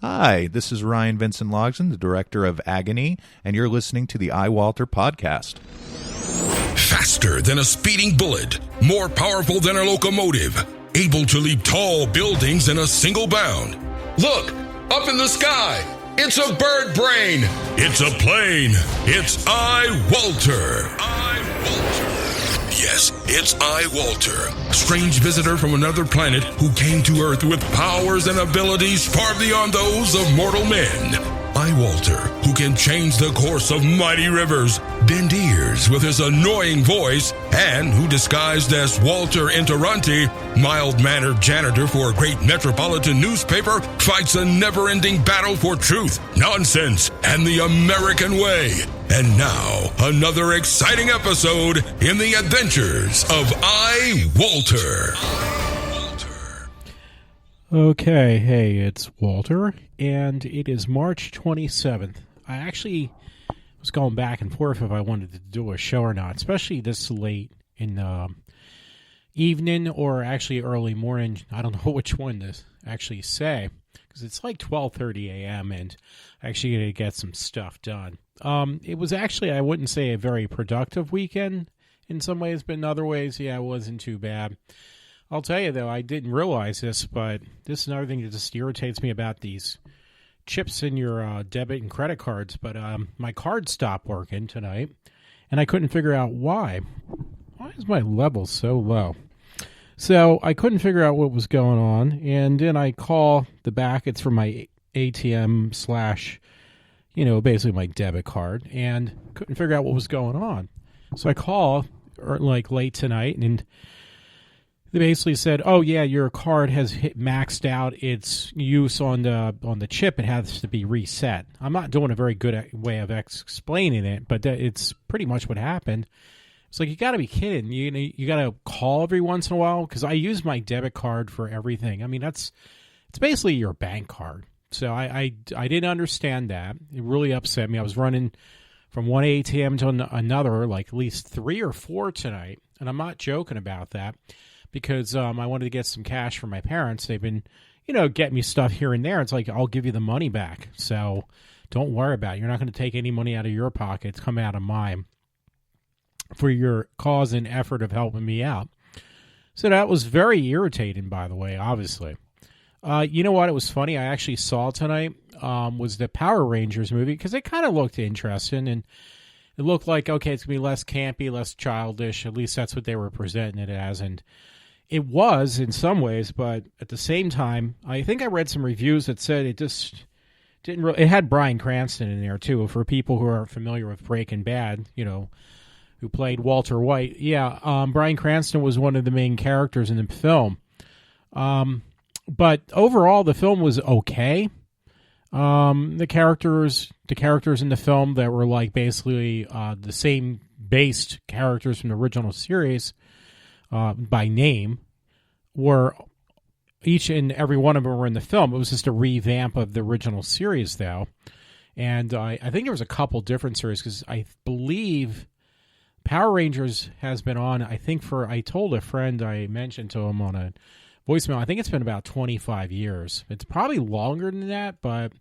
Hi, this is Ryan Vincent Logson, the director of Agony, and you're listening to the iWalter podcast. Faster than a speeding bullet, more powerful than a locomotive, able to leap tall buildings in a single bound. Look, up in the sky, it's a bird brain, it's a plane, it's iWalter. Yes, it's iWalter, strange visitor from another planet who came to Earth with powers and abilities far beyond those of mortal men. iWalter, who can change the course of mighty rivers, bend ears with his annoying voice, and who disguised as Walter Interranti, mild-mannered janitor for a great metropolitan newspaper, fights a never-ending battle for truth, nonsense, and the American way. And now, another exciting episode in the adventures of iWalter. Okay, hey, it's Walter, and it is March 27th. I actually was going back and forth if I wanted to do a show or not, especially this late in the evening or actually early morning. I don't know which one to actually say, because it's like 12:30 a.m., and I actually got to get some stuff done. It was actually, I wouldn't say a very productive weekend in some ways, but in other ways, yeah, it wasn't too bad. I'll tell you, though, I didn't realize this, but this is another thing that just irritates me about these chips in your debit and credit cards. But my card stopped working tonight, and I couldn't figure out why. Why is my level so low? So I couldn't figure out what was going on, and then I call the back. It's from my ATM / basically my debit card, and couldn't figure out what was going on. So I call late tonight, and they basically said, "Oh yeah, your card has maxed out its use on the chip. It has to be reset." I'm not doing a very good way of explaining it, but it's pretty much what happened. It's like, you got to be kidding! You got to call every once in a while, because I use my debit card for everything. I mean, it's basically your bank card. So I didn't understand that. It really upset me. I was running from one ATM to another, like at least 3 or 4 tonight, and I'm not joking about that, because I wanted to get some cash from my parents. They've been, getting me stuff here and there. It's like, I'll give you the money back, so don't worry about it. You're not going to take any money out of your pocket. It's come out of mine for your cause and effort of helping me out. So that was very irritating, by the way, obviously. You know what? It was funny. I actually saw tonight was the Power Rangers movie, because it kind of looked interesting, and it looked like, okay, it's going to be less campy, less childish. At least that's what they were presenting it as, and it was in some ways, but at the same time, I think I read some reviews that said it just didn't really... It had Bryan Cranston in there, too, for people who are familiar with Breaking Bad, who played Walter White. Yeah, Bryan Cranston was one of the main characters in the film. But overall, the film was okay. The characters in the film that were like basically the same based characters from the original series by name were each and every one of them were in the film. It was just a revamp of the original series, though. And I think there was a couple different series, because I believe Power Rangers has been on, I told a friend, I mentioned to him on a voicemail, I think it's been about 25 years. It's probably longer than that, but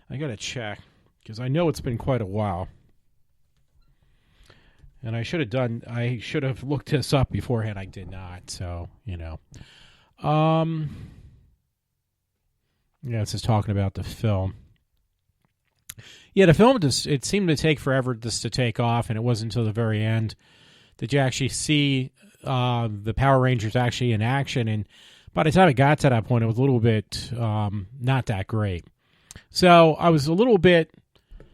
I got to check, because I know it's been quite a while. And I should have looked this up beforehand. I did not, so, Yeah, it's just talking about the film. Yeah, the film it seemed to take forever just to take off, and it wasn't until the very end that you actually see the Power Rangers actually in action, and by the time it got to that point, it was a little bit not that great. So I was a little bit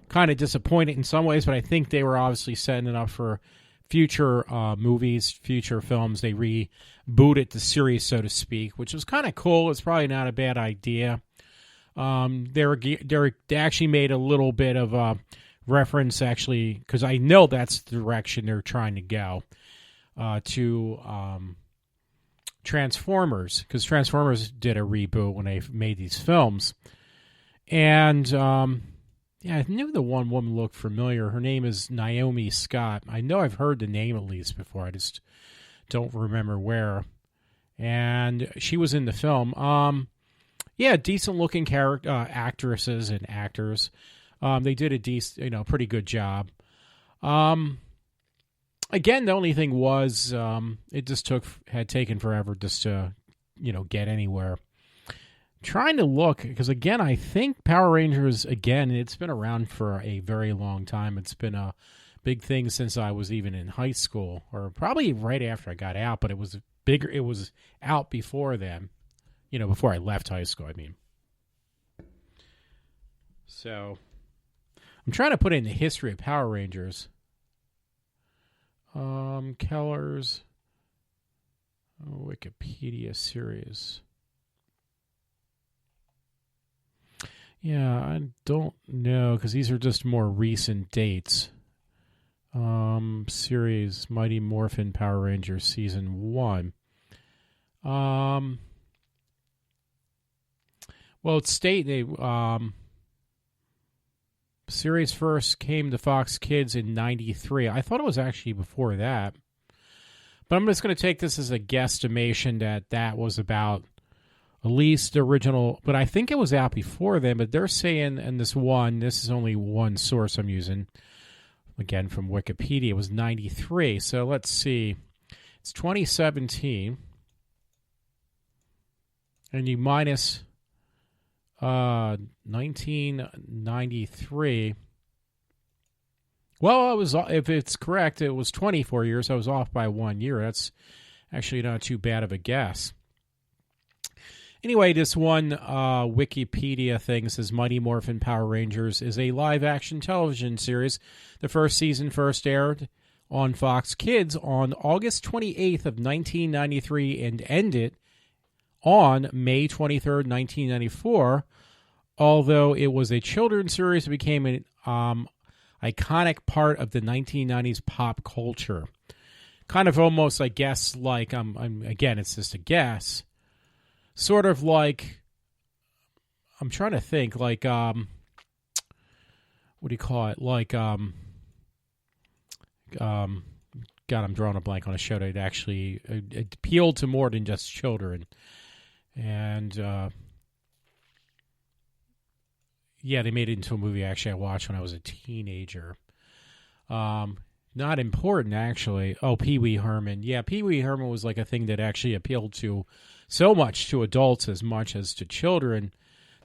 kind of disappointed in some ways, but I think they were obviously setting it up for future movies, future films. They rebooted the series, so to speak, which was kind of cool. It's probably not a bad idea. They actually made a little bit of a reference, actually, because I know that's the direction they're trying to go, to Transformers, because Transformers did a reboot when they made these films. And I knew the one woman looked familiar. Her name is Naomi Scott. I know I've heard the name at least before. I just don't remember where. And she was in the film. Yeah, decent looking character actresses and actors. They did a pretty good job. Again, the only thing was it just had taken forever just to get anywhere. Trying to look, because again, I think Power Rangers, again, it's been around for a very long time. It's been a big thing since I was even in high school, or probably right after I got out, but it was bigger. It was out before then, before I left high school, I mean. So I'm trying to put in the history of Power Rangers. Keller's Wikipedia series. Yeah, I don't know, because these are just more recent dates. Series Mighty Morphin Power Rangers Season 1. Well, it's series first came to Fox Kids in 93. I thought it was actually before that. But I'm just going to take this as a guesstimation that was about at least the original, but I think it was out before then, but they're saying, and this is only one source I'm using, again from Wikipedia, it was 93. So let's see. It's 2017. And you minus 1993. Well, if it's correct, it was 24 years. I was off by 1 year. That's actually not too bad of a guess. Anyway, this one Wikipedia thing says Mighty Morphin Power Rangers is a live-action television series. The first season first aired on Fox Kids on August 28th of 1993 and ended on May 23rd, 1994. Although it was a children's series, it became an iconic part of the 1990s pop culture. Kind of almost, I guess, like, again, it's just a guess. Sort of like, I'm trying to think, like, what do you call it? Like, God, I'm drawing a blank on a show that actually appealed to more than just children. And, yeah, they made it into a movie actually I watched when I was a teenager. Not important, actually. Oh, Pee Wee Herman. Yeah, Pee Wee Herman was like a thing that actually appealed to so much to adults as much as to children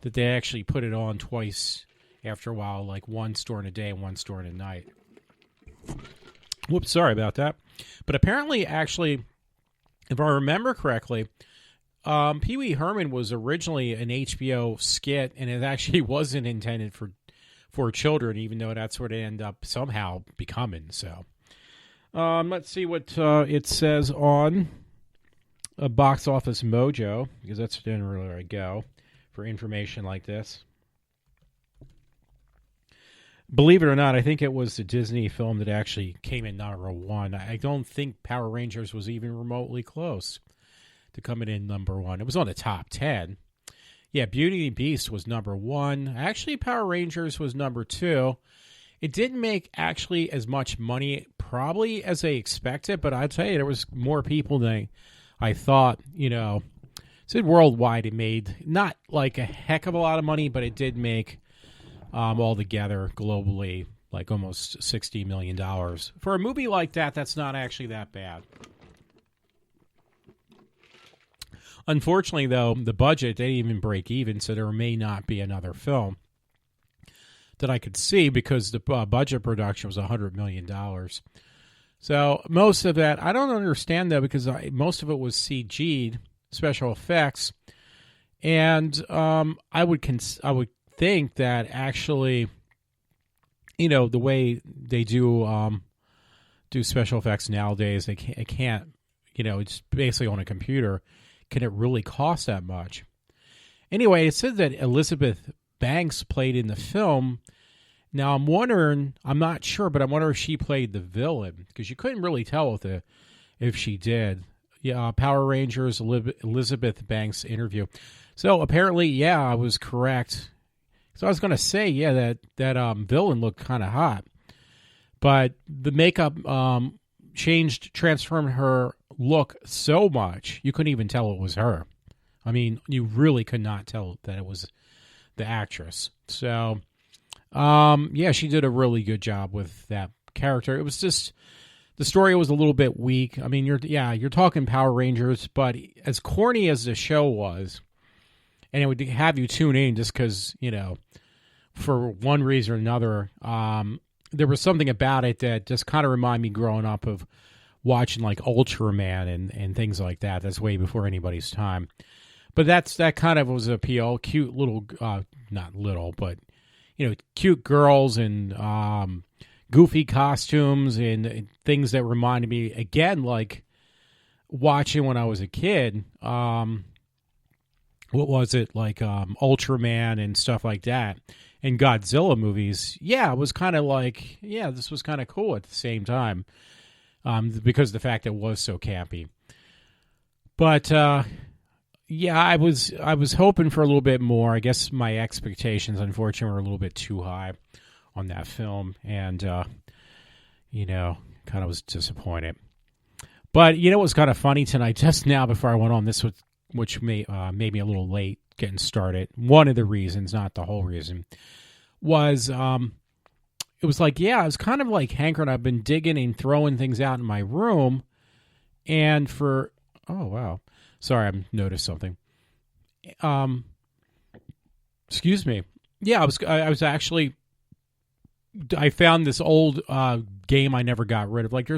that they actually put it on twice after a while, like once during a day and once during a night. Whoops, sorry about that. But apparently, actually, if I remember correctly, Pee Wee Herman was originally an HBO skit, and it actually wasn't intended for children, even though that's what it ended up somehow becoming. So, let's see what it says on a Box Office Mojo, because that's generally where I go for information like this. Believe it or not, I think it was the Disney film that actually came in number 1. I don't think Power Rangers was even remotely close to coming in number 1. It was on the top 10. Yeah, Beauty and the Beast was number 1. Actually, Power Rangers was number 2. It didn't make actually as much money probably as they expected, but I'll tell you, there was more people than I thought. Said worldwide it made not like a heck of a lot of money, but it did make altogether globally like almost $60 million. For a movie like that, that's not actually that bad. Unfortunately, though, the budget, they didn't even break even, so there may not be another film that I could see because the budget production was $100 million. So most of that, I don't understand, though, because most of it was CG'd, special effects, and I would think that actually, the way they do special effects nowadays, it can't, it's basically on a computer. Can it really cost that much? Anyway, it said that Elizabeth Banks played in the film. Now, I'm wondering, I'm not sure, but I'm wondering if she played the villain, because you couldn't really tell if she did. Yeah, Power Rangers Elizabeth Banks interview. So apparently, yeah, I was correct. So I was going to say, yeah, that villain looked kind of hot. But the makeup transformed her look so much, you couldn't even tell it was her. I mean, you really could not tell that it was the actress. So, yeah, she did a really good job with that character. It was just the story was a little bit weak. I mean, you're talking Power Rangers, but as corny as the show was, and it would have you tune in just because, for one reason or another, there was something about it that just kind of reminded me growing up of watching like Ultraman and things like that. That's way before anybody's time. But that kind of was appeal. Cute little, not little, but, cute girls and goofy costumes and things that reminded me, again, like watching when I was a kid. What was it? Like Ultraman and stuff like that. And Godzilla movies. Yeah, it was kind of like, yeah, this was kind of cool at the same time. Because of the fact that it was so campy. But yeah, I was hoping for a little bit more. I guess my expectations, unfortunately, were a little bit too high on that film, and kind of was disappointed. But it was kind of funny tonight. Just now, before I went on this, which made me a little late getting started. One of the reasons, not the whole reason, was it was like, yeah, I was kind of like hankering. I've been digging and throwing things out in my room, and oh wow, sorry, I noticed something. Excuse me. Yeah, I was actually. I found this old game I never got rid of. Like,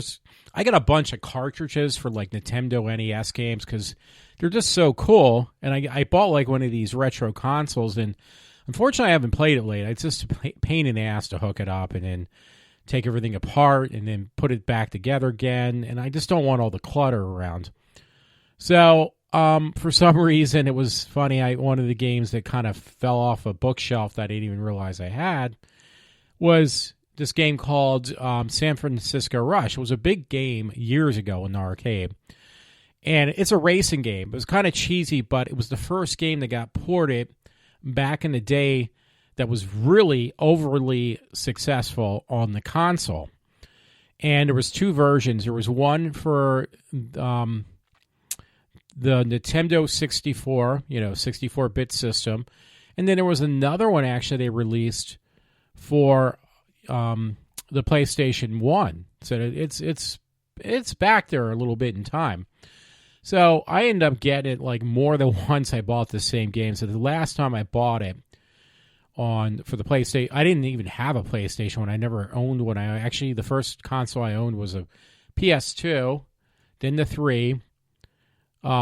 I got a bunch of cartridges for like Nintendo NES games because they're just so cool. And I bought like one of these retro consoles, and unfortunately I haven't played it lately. It's just a pain in the ass to hook it up and then take everything apart and then put it back together again. And I just don't want all the clutter around. So for some reason, it was funny. One of the games that kind of fell off a bookshelf that I didn't even realize I had was this game called San Francisco Rush. It was a big game years ago in the arcade. And it's a racing game. It was kind of cheesy, but it was the first game that got ported back in the day that was really overly successful on the console. And there was two versions. There was one for the Nintendo 64, 64-bit system. And then there was another one actually they released for the PlayStation 1. So it's back there a little bit in time. So I ended up getting it like more than once I bought the same game. So the last time I bought it for the PlayStation, I didn't even have a PlayStation when I never owned one. The first console I owned was a PS2, then the 3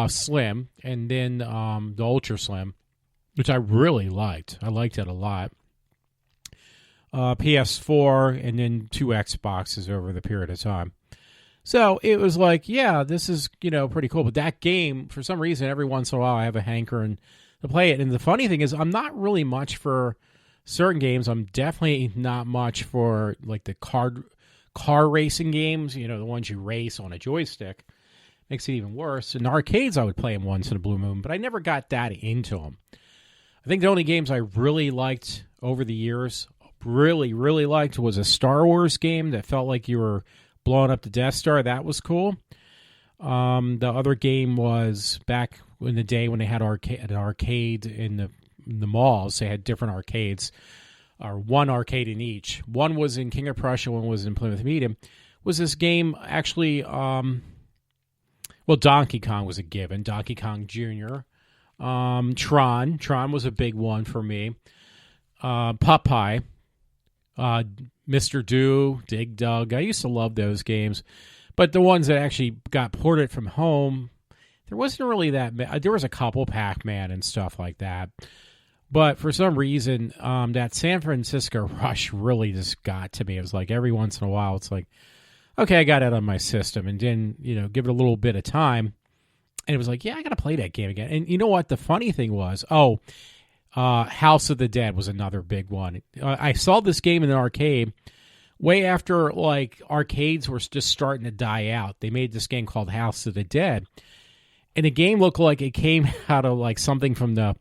Slim, and then the Ultra Slim, which I really liked. I liked it a lot. PS4, and then 2 Xboxes over the period of time. So it was like, yeah, this is, pretty cool. But that game, for some reason, every once in a while I have a hankering to play it. And the funny thing is, I'm not really much for certain games. I'm definitely not much for like the car racing games, the ones you race on a joystick. Makes it even worse. In arcades, I would play them once in a blue moon, but I never got that into them. I think the only games I really liked over the years, really, really liked, was a Star Wars game that felt like you were blowing up the Death Star. That was cool. The other game was back in the day when they had an arcade in the malls. They had different arcades, or one arcade in each. One was in King of Prussia, one was in Plymouth Meeting. Was this game actually... Donkey Kong was a given. Donkey Kong Jr. Tron. Tron was a big one for me. Popeye. Mr. Do, Dig Dug. I used to love those games. But the ones that actually got ported from home, there wasn't really that many. There was a couple, Pac-Man and stuff like that. But for some reason, that San Francisco Rush really just got to me. It was like every once in a while, it's like, okay, I got it on my system. And then, give it a little bit of time. And it was like, yeah, I got to play that game again. And you know what? The funny thing was, House of the Dead was another big one. I saw this game in an arcade way after like arcades were just starting to die out. They made this game called House of the Dead, and the game looked like it came out of like something from the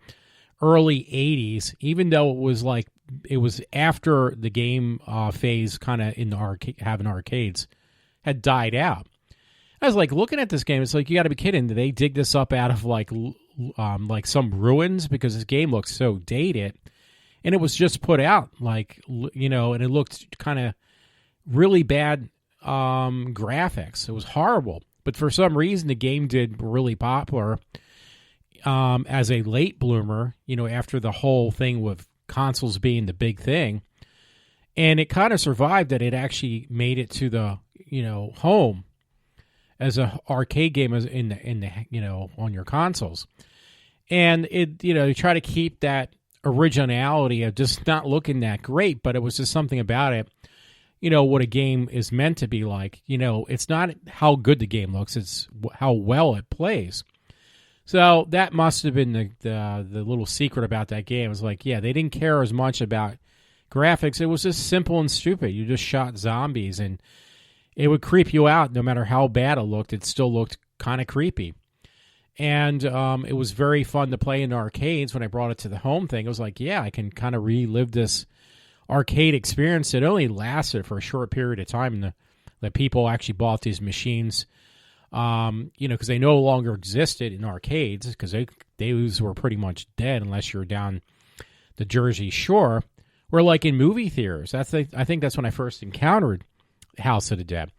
early 80s, even though it was after the game phase kind of in the having arcades had died out. I was like looking at this game. It's like, you got to be kidding. Did they dig this up out of like some ruins? Because this game looks so dated, and it was just put out like, you know, and it looked kind of really bad graphics. It was horrible. But for some reason, the game did really popular as a late bloomer, you know, after the whole thing with consoles being the big thing. And it kind of survived that it actually made it to the, you know, home as a arcade game as in the you know, on your consoles. And it, you know, you try to keep that originality of just not looking that great, but it was just something about it, you know, what a game is meant to be like. You know, it's not how good the game looks, it's how well it plays. So that must have been the little secret about that game. It was like, yeah, they didn't care as much about graphics. It was just simple and stupid. You just shot zombies, and it would creep you out no matter how bad it looked. It still looked kind of creepy. And it was very fun to play in arcades. When I brought it to the home thing, it was like, yeah, I can kind of relive this arcade experience. It only lasted for a short period of time, and the people actually bought these machines, you know, because they no longer existed in arcades, because those were pretty much dead unless you're down the Jersey Shore, or like in movie theaters. I think that's when I first encountered House of the Dead.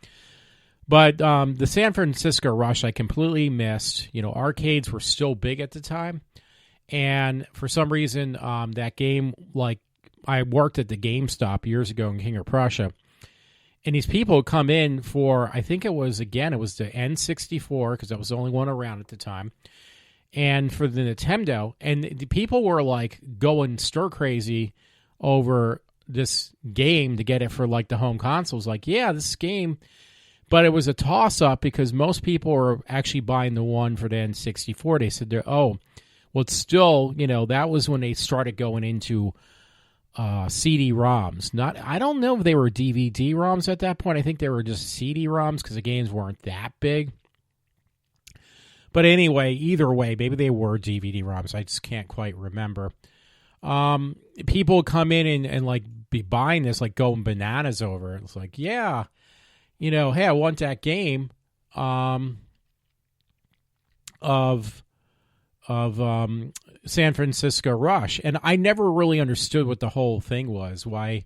But the San Francisco Rush I completely missed. You know, arcades were still big at the time, and for some reason that game, like, I worked at the GameStop years ago in King of Prussia, and these people would come in for, I think it was the N64, because that was the only one around at the time, and for the Nintendo, and the people were like going stir crazy over this game to get it for like the home consoles. Like, yeah, this game, but it was a toss-up because most people were actually buying the one for the N64. They said, well, it's still, you know, that was when they started going into CD-ROMs. I don't know if they were DVD-ROMs at that point. I think they were just CD-ROMs because the games weren't that big. But anyway, either way, maybe they were DVD-ROMs. I just can't quite remember. People come in and like be buying this, like going bananas over it. It's like, yeah, you know, hey, I want that game of San Francisco Rush. And I never really understood what the whole thing was, why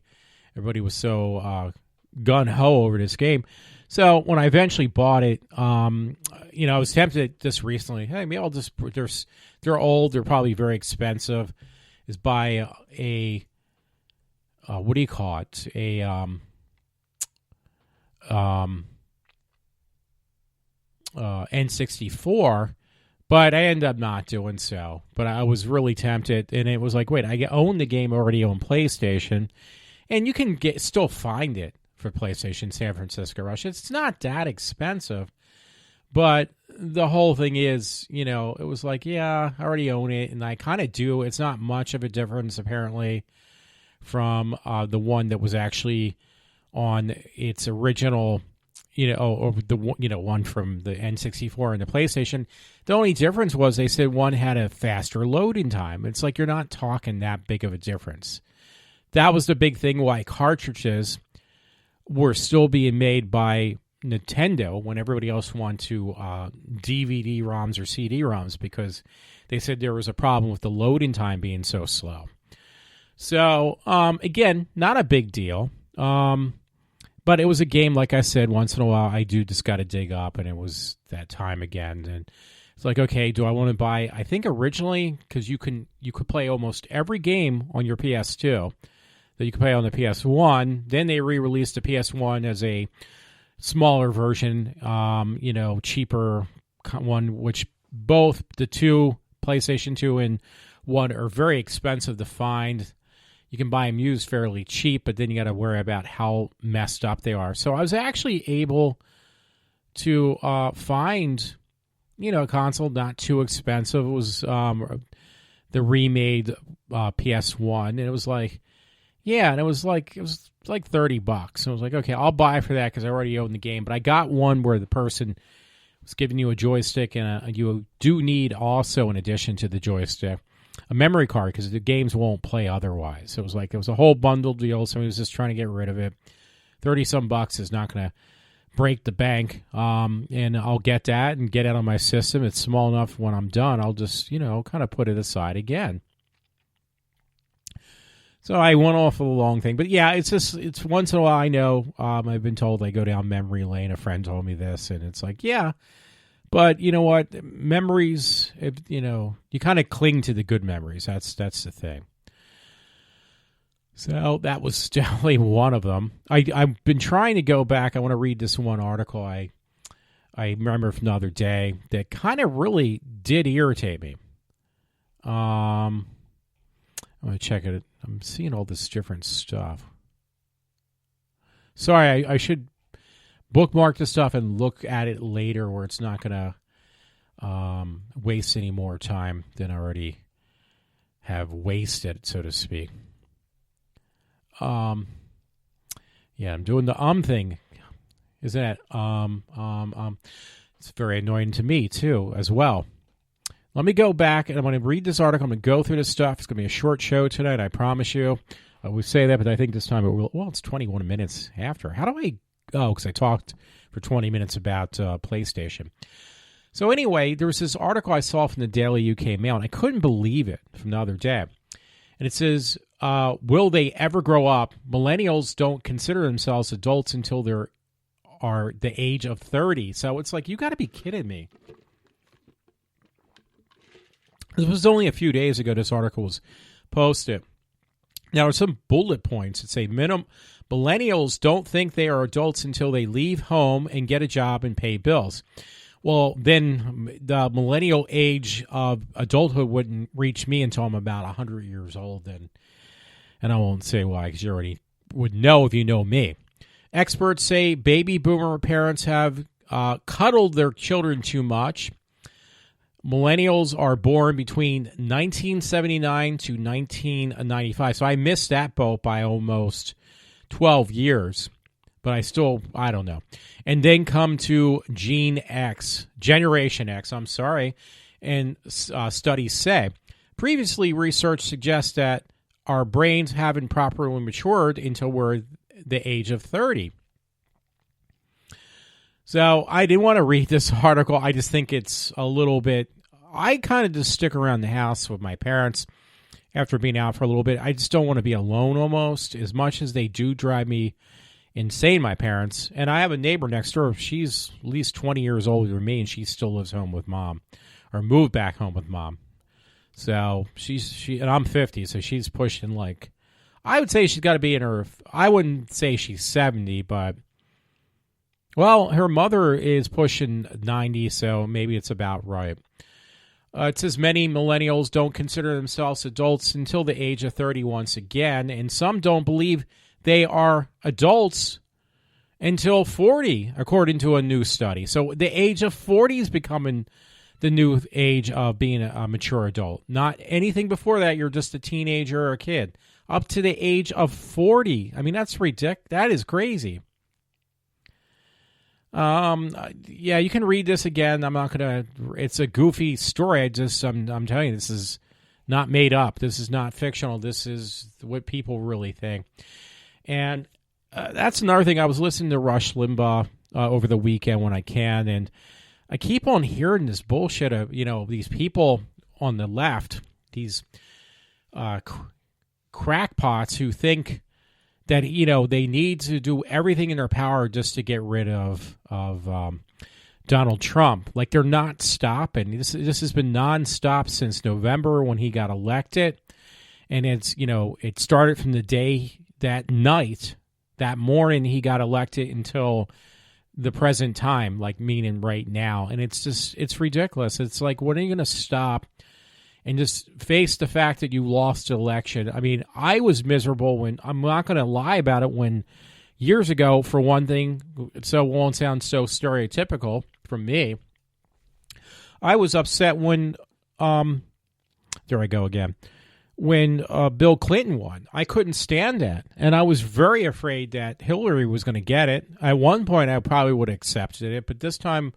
everybody was so gun-ho over this game. So when I eventually bought it, you know, I was tempted just recently, hey, maybe I'll just, they're old, they're probably very expensive, is buy a what do you call it? A N64. But I ended up not doing so. But I was really tempted, and it was like, wait, I own the game already on PlayStation, and you can still find it for PlayStation San Francisco Rush. It's not that expensive, but the whole thing is, you know, it was like, yeah, I already own it, and I kind of do. It's not much of a difference, apparently, from the one that was actually on its original, you know, or the one from the N64 and the PlayStation. The only difference was they said one had a faster loading time. It's like, you're not talking that big of a difference. That was the big thing why cartridges were still being made by Nintendo when everybody else wanted to DVD-ROMs or CD-ROMs, because they said there was a problem with the loading time being so slow. So, again, not a big deal. But it was a game, like I said, once in a while I do just got to dig up, and it was that time again. And it's like, okay, do I want to buy? I think originally, because you could play almost every game on your PS2 that you could play on the PS1. Then they re-released the PS1 as a smaller version, you know, cheaper one, which both the two, PlayStation 2 and 1, are very expensive to find. You can buy them used fairly cheap, but then you got to worry about how messed up they are. So I was actually able to find, you know, a console not too expensive. It was the remade PS1, and it was like, yeah, and it was like $30. So I was like, okay, I'll buy for that because I already own the game. But I got one where the person was giving you a joystick, and you do need also, in addition to the joystick, a memory card, because the games won't play otherwise. So it was like, it was a whole bundle deal. Somebody was just trying to get rid of it. $30-some is not going to break the bank, and I'll get that and get it on my system. It's small enough when I'm done, I'll just, kind of put it aside again. So I went off a long thing. But yeah, it's once in a while I know, I've been told I go down memory lane. A friend told me this, and it's like, yeah. But you know what? Memories, you kind of cling to the good memories. That's the thing. So that was definitely one of them. I've been trying to go back. I want to read this one article I remember from the other day that kind of really did irritate me. I'm going to check it. I'm seeing all this different stuff. Sorry, I should bookmark the stuff and look at it later where it's not going to waste any more time than I already have wasted, so to speak. Yeah, I'm doing the thing. Isn't it? It's very annoying to me, too, as well. Let me go back, and I'm going to read this article. I'm going to go through this stuff. It's going to be a short show tonight, I promise you. We say that, but I think this time it's 21 minutes after. How do I... Oh, because I talked for 20 minutes about PlayStation. So anyway, there was this article I saw from the Daily UK Mail, and I couldn't believe it from the other day. And it says, will they ever grow up? Millennials don't consider themselves adults until they are the age of 30. So it's like, you got to be kidding me. This was only a few days ago this article was posted. Now, there's some bullet points that say millennials don't think they are adults until they leave home and get a job and pay bills. Well, then the millennial age of adulthood wouldn't reach me until I'm about 100 years old. And I won't say why, because you already would know if you know me. Experts say baby boomer parents have cuddled their children too much. Millennials are born between 1979 to 1995. So I missed that boat by almost 12 years. But I don't know. And then come to Generation X, and studies say. Previously, research suggests that our brains haven't properly matured until we're the age of 30. So I didn't want to read this article. I just think it's a little bit... I kind of just stick around the house with my parents after being out for a little bit. I just don't want to be alone almost, as much as they do drive me insane, my parents. And I have a neighbor next door. She's at least 20 years older than me, and she still lives home with mom, or moved back home with mom. So she and I'm 50, so she's pushing like, I would say she's got to be in her, I wouldn't say she's 70, but, well, her mother is pushing 90, so maybe it's about right. It says many millennials don't consider themselves adults until the age of 30 once again, and some don't believe they are adults until 40, according to a new study. So the age of 40 is becoming the new age of being a mature adult. Not anything before that, you're just a teenager or a kid. Up to the age of 40. I mean, that's ridiculous. That is crazy. Yeah, you can read this again. I'm not going to, it's a goofy story. I'm telling you, this is not made up. This is not fictional. This is what people really think. And that's another thing. I was listening to Rush Limbaugh over the weekend when I can, and I keep on hearing this bullshit of, these people on the left, these crackpots who think that, they need to do everything in their power just to get rid of Donald Trump. Like, they're not stopping. This has been nonstop since November when he got elected. And it's, it started from the day, that morning he got elected until the present time, like meaning right now. And it's ridiculous. It's like, when are you going to stop and just face the fact that you lost the election? I mean, I was miserable when, I'm not going to lie about it, when years ago, for one thing, so it won't sound so stereotypical from me, I was upset when, there I go again, when Bill Clinton won. I couldn't stand that. And I was very afraid that Hillary was going to get it. At one point, I probably would have accepted it. But this time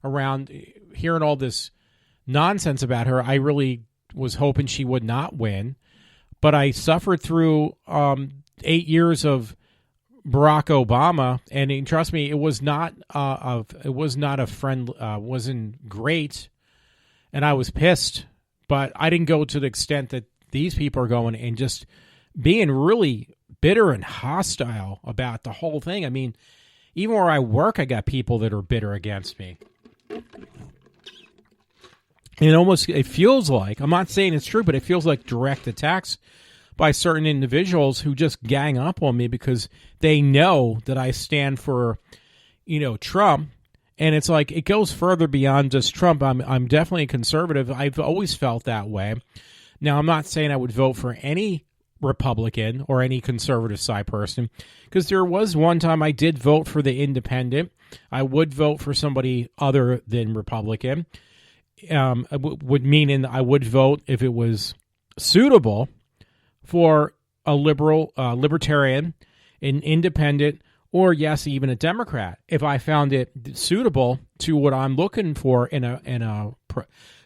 around, hearing all this nonsense about her, I really was hoping she would not win. But I suffered through 8 years of Barack Obama, and trust me, it was not a friend, wasn't great, and I was pissed, but I didn't go to the extent that these people are going and just being really bitter and hostile about the whole thing. I mean, even where I work, I got people that are bitter against me. It feels like, I'm not saying it's true, but it feels like direct attacks by certain individuals who just gang up on me because they know that I stand for, Trump. And it's like, it goes further beyond just Trump. I'm definitely a conservative. I've always felt that way. Now, I'm not saying I would vote for any Republican or any conservative side person, because there was one time I did vote for the independent. I would vote for somebody other than Republican. Would mean I would vote if it was suitable for a libertarian, an independent, or yes, even a Democrat, if I found it suitable to what I'm looking for in a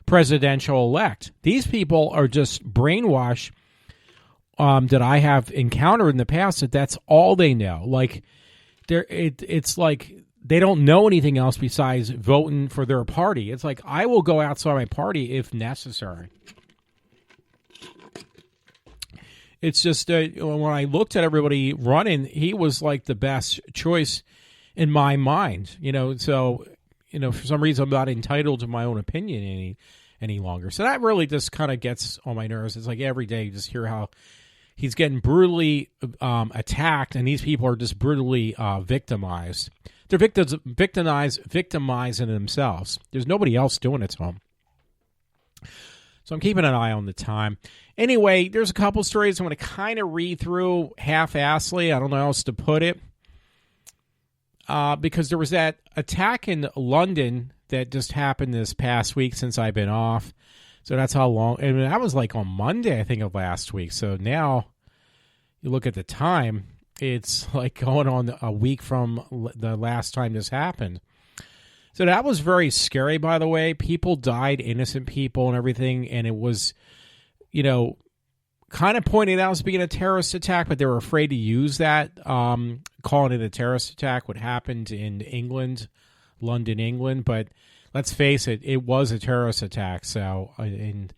presidential elect. These people are just brainwashed that I have encountered in the past. That's all they know. Like it's like they don't know anything else besides voting for their party. It's like, I will go outside my party if necessary. It's just when I looked at everybody running, he was like the best choice in my mind. So for some reason I'm not entitled to my own opinion any longer. So that really just kind of gets on my nerves. It's like every day you just hear how he's getting brutally attacked, and these people are just brutally victimized. They're victimizing themselves. There's nobody else doing it to them. So I'm keeping an eye on the time. Anyway, there's a couple stories I'm going to kind of read through half-assly. I don't know how else to put it. Because there was that attack in London that just happened this past week since I've been off. So that's how long. I mean, that was like on Monday, I think, of last week. So now you look at the time, it's like going on a week from the last time this happened. So that was very scary, by the way. People died, innocent people and everything. And it was, kind of pointed out as being a terrorist attack, but they were afraid to use that, calling it a terrorist attack, what happened in England, London, England. But let's face it, it was a terrorist attack. So, and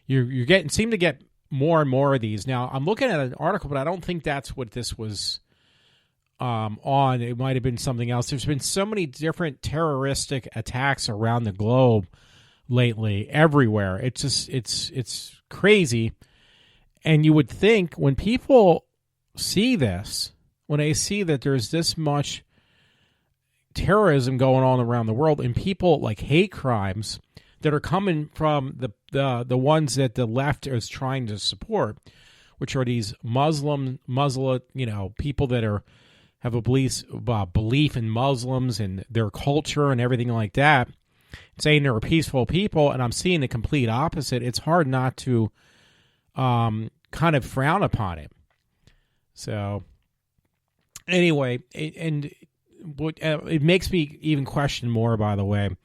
you're seem to get more and more of these. Now, I'm looking at an article, but I don't think that's what this was on. It might have been something else. There's been so many different terroristic attacks around the globe lately, everywhere. It's just, it's crazy. And you would think when people see this, when they see that there's this much terrorism going on around the world, and people like hate crimes that are coming from the ones that the left is trying to support, which are these Muslim, people that have a belief in Muslims and their culture and everything like that, saying they're peaceful people, and I'm seeing the complete opposite. It's hard not to kind of frown upon it. So anyway, it makes me even question more, by the way,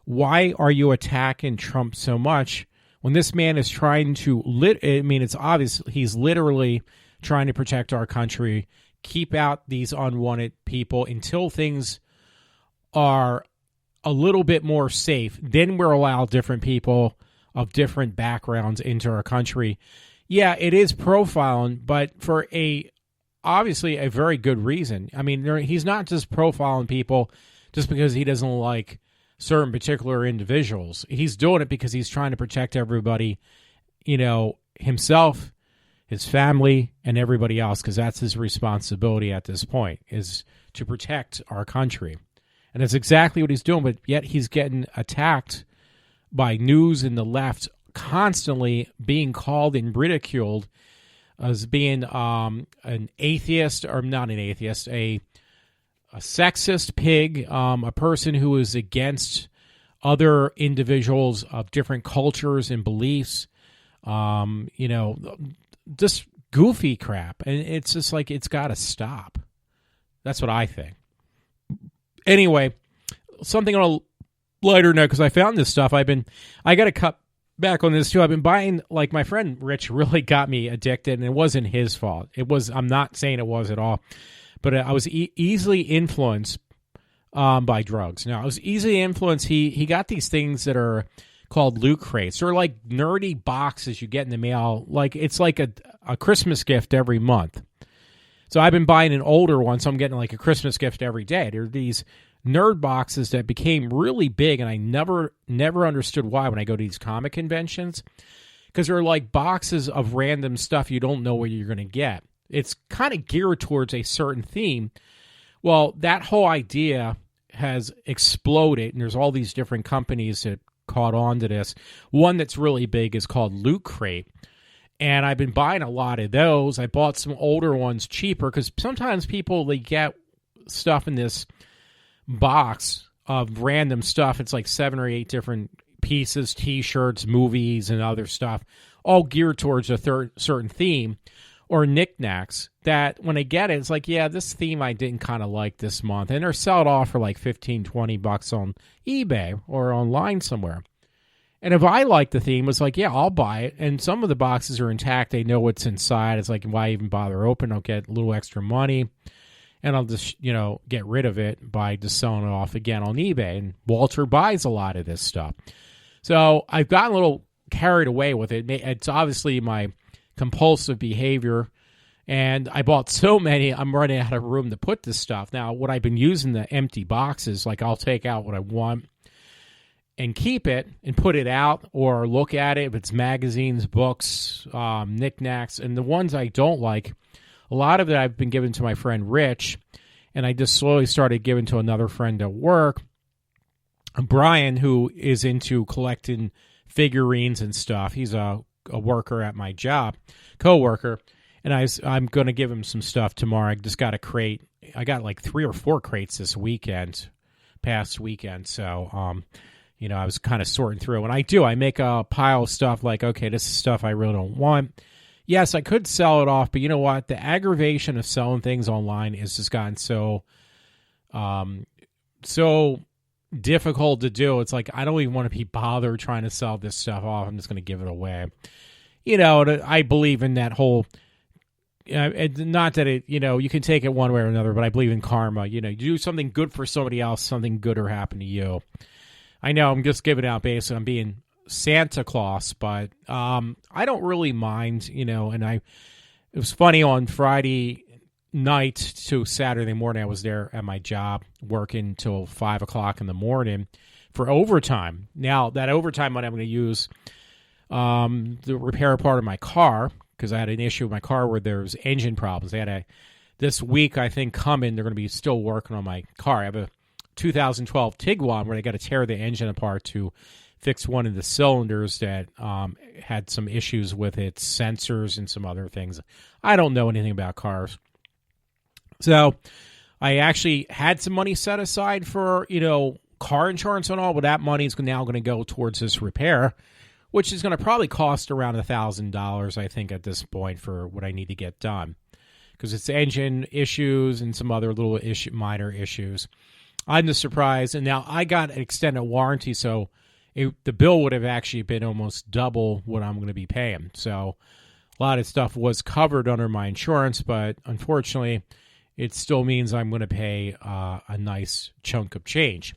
why are you attacking Trump so much when this man is trying to, it's obvious he's literally trying to protect our country, keep out these unwanted people until things are a little bit more safe. Then we'll allow different people of different backgrounds into our country. Yeah, it is profiling, but for obviously a very good reason. I mean, he's not just profiling people just because he doesn't like certain particular individuals. He's doing it because he's trying to protect everybody, himself, his family, and everybody else, because that's his responsibility at this point, is to protect our country. And that's exactly what he's doing, but yet he's getting attacked by news and the left, constantly being called and ridiculed as being an atheist, or not an atheist, a sexist pig, a person who is against other individuals of different cultures and beliefs, just goofy crap. And it's just like, it's got to stop. That's what I think. Anyway, something on a lighter note, because I found this stuff. I got to cut back on this too. I've been buying, like, my friend Rich really got me addicted, and it wasn't his fault. I'm not saying it was at all, but I was easily influenced by drugs. Now, I was easily influenced. He got these things that are called loot crates. They're like nerdy boxes you get in the mail. Like it's like a Christmas gift every month. So I've been buying an older one, so I'm getting like a Christmas gift every day. There are these nerd boxes that became really big, and I never understood why when I go to these comic conventions, because they're like boxes of random stuff you don't know what you're going to get. It's kind of geared towards a certain theme. Well, that whole idea has exploded, and there's all these different companies that caught on to this. One that's really big is called Loot Crate, and I've been buying a lot of those. I bought some older ones cheaper because sometimes people, they get stuff in this box of random stuff. It's like 7 or 8 different pieces, T-shirts, movies, and other stuff, all geared towards a certain theme or knickknacks that when I get it, it's like, yeah, this theme I didn't kind of like this month. And they're selling off for like $15-$20 on eBay or online somewhere. And if I like the theme, it's like, yeah, I'll buy it. And some of the boxes are intact. They know what's inside. It's like, why even bother open? I'll get a little extra money. And I'll just, get rid of it by just selling it off again on eBay. And Walter buys a lot of this stuff. So I've gotten a little carried away with it. It's obviously my compulsive behavior. And I bought so many, I'm running out of room to put this stuff. Now, what I've been using the empty boxes, like I'll take out what I want and keep it and put it out or look at it if it's magazines, books, knickknacks. And the ones I don't like, a lot of it I've been giving to my friend Rich, and I just slowly started giving to another friend at work, Brian, who is into collecting figurines and stuff. He's a worker at my job, co-worker, and I'm going to give him some stuff tomorrow. I just got a crate. I got like 3 or 4 crates this past weekend, so I was kind of sorting through. And I make a pile of stuff like, okay, this is stuff I really don't want. Yes, I could sell it off, but you know what? The aggravation of selling things online has just gotten so difficult to do. It's like I don't even want to be bothered trying to sell this stuff off. I'm just going to give it away. I believe in that whole. Not that it, you can take it one way or another, but I believe in karma. You do something good for somebody else, something good will happen to you. I know I'm just giving out basically. I'm being Santa Claus, but I don't really mind, and it was funny on Friday night to Saturday morning. I was there at my job working till 5 o'clock in the morning for overtime. Now that overtime money I'm going to use to repair a part of my car because I had an issue with my car where there was engine problems. They had this week, I think, coming. They're going to be still working on my car. I have a 2012 Tiguan where they got to tear the engine apart to fix one of the cylinders that had some issues with its sensors and some other things. I don't know anything about cars. So I actually had some money set aside for, car insurance and all, but that money is now going to go towards this repair, which is going to probably cost around $1,000, I think, at this point for what I need to get done. Because it's engine issues and some other little minor issues. I'm just surprised. And now I got an extended warranty, so the bill would have actually been almost double what I'm going to be paying. So a lot of stuff was covered under my insurance, but unfortunately, it still means I'm going to pay a nice chunk of change.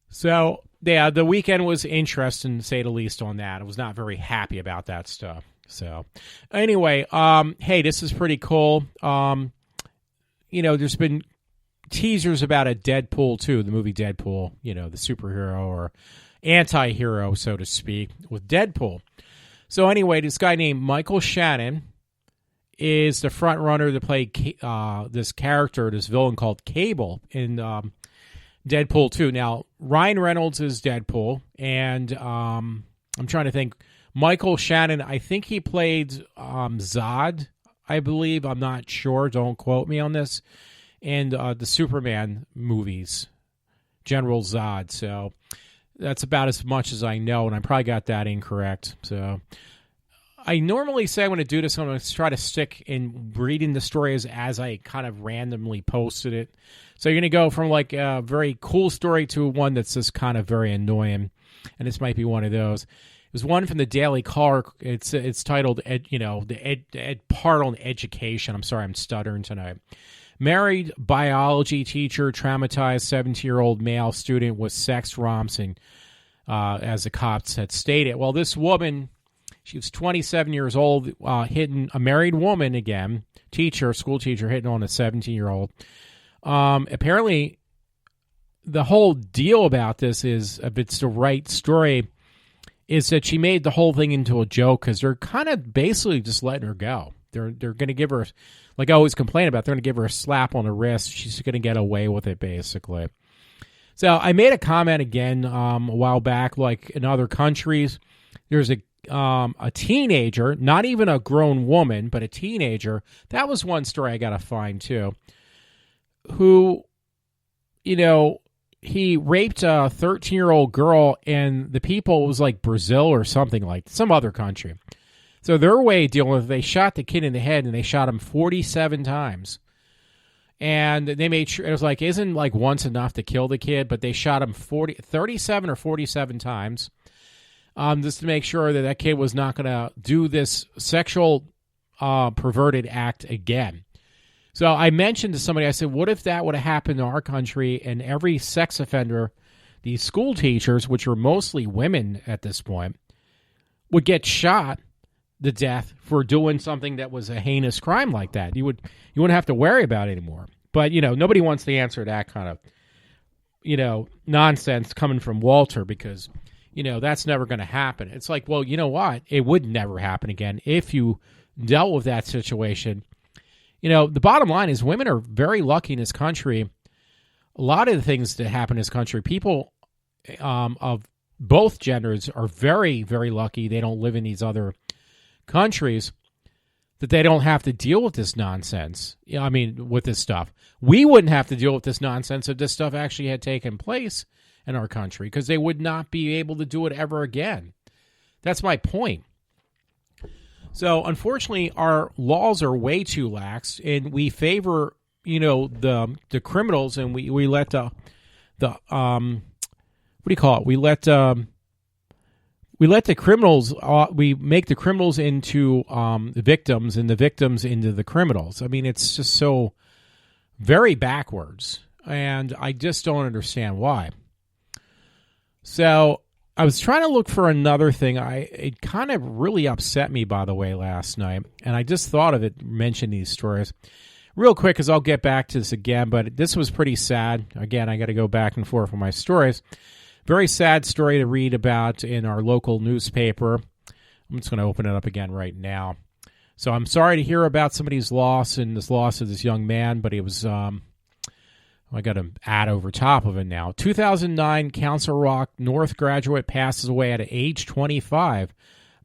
So, yeah, the weekend was interesting, to say the least, on that. I was not very happy about that stuff. So, anyway, hey, this is pretty cool. There's been teasers about a Deadpool 2, the movie Deadpool, the superhero or anti-hero, so to speak, with Deadpool. So anyway, this guy named Michael Shannon is the front runner to play this character, this villain called Cable in Deadpool 2. Now, Ryan Reynolds is Deadpool, and I'm trying to think. Michael Shannon, I think he played Zod, I believe. I'm not sure. Don't quote me on this. And the Superman movies, General Zod. So that's about as much as I know, and I probably got that incorrect. So I normally say I'm going to do this. I'm going to try to stick in reading the stories as I kind of randomly posted it. So you're going to go from like a very cool story to one that's just kind of very annoying, and this might be one of those. It There's one from the Daily Caller. It's titled, the part on education. I'm sorry, I'm stuttering tonight. Married biology teacher traumatized 17-year-old male student with sex romps, and as the cops had stated. Well, this woman, she was 27 years old, hitting a married woman again, school teacher, hitting on a 17-year-old. Apparently, the whole deal about this is, if it's the right story, is that she made the whole thing into a joke because they're kind of basically just letting her go. They're going to give her, like I always complain about, they're going to give her a slap on the wrist. She's going to get away with it, basically. So I made a comment again a while back, like in other countries, there's a teenager, not even a grown woman, but a teenager. That was one story I got to find too, who, he raped a 13-year-old girl, and the people, it was like Brazil or something, like some other country. So their way of dealing with it, they shot the kid in the head, and they shot him 47 times. And they made sure, it was like, isn't like once enough to kill the kid, but they shot him 37 or 47 times, just to make sure that that kid was not going to do this sexual perverted act again. So I mentioned to somebody, I said, what if that would have happened in our country and every sex offender, these school teachers, which are mostly women at this point, would get shot to death for doing something that was a heinous crime like that? You wouldn't have to worry about it anymore. But, nobody wants to answer that kind of, nonsense coming from Walter because, that's never going to happen. It's like, well, you know what? It would never happen again if you dealt with that situation. The bottom line is women are very lucky in this country. A lot of the things that happen in this country, people of both genders are very, very lucky they don't live in these other countries, that they don't have to deal with this nonsense. With this stuff. We wouldn't have to deal with this nonsense if this stuff actually had taken place in our country, because they would not be able to do it ever again. That's my point. So, unfortunately, our laws are way too lax, and we favor, the criminals, and we let what do you call it? We let the criminals. We make the criminals into the victims, and the victims into the criminals. It's just so very backwards, and I just don't understand why. So I was trying to look for another thing. It kind of really upset me, by the way, last night, and I just thought of it, mentioned these stories real quick, because I'll get back to this again, but this was pretty sad. Again, I got to go back and forth with my stories. Very sad story to read about in our local newspaper. I'm just going to open it up again right now. So I'm sorry to hear about somebody's loss, and this loss of this young man, but it was, I got an ad over top of it now. 2009 Council Rock North graduate passes away at age 25.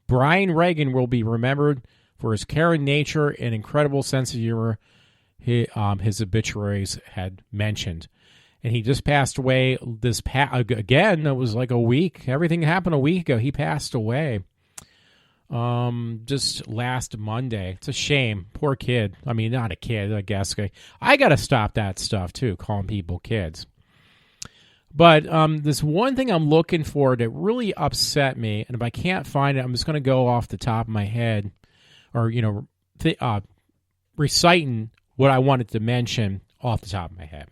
Brian Reagan will be remembered for his caring nature and incredible sense of humor, his obituaries had mentioned. And he just passed away again, it was like a week. Everything happened a week ago. He passed away just last Monday. It's a shame. Poor kid. Not a kid, I guess. I got to stop that stuff, too, calling people kids. But this one thing I'm looking for that really upset me, and if I can't find it, I'm just going to go off the top of my head, or, reciting what I wanted to mention off the top of my head.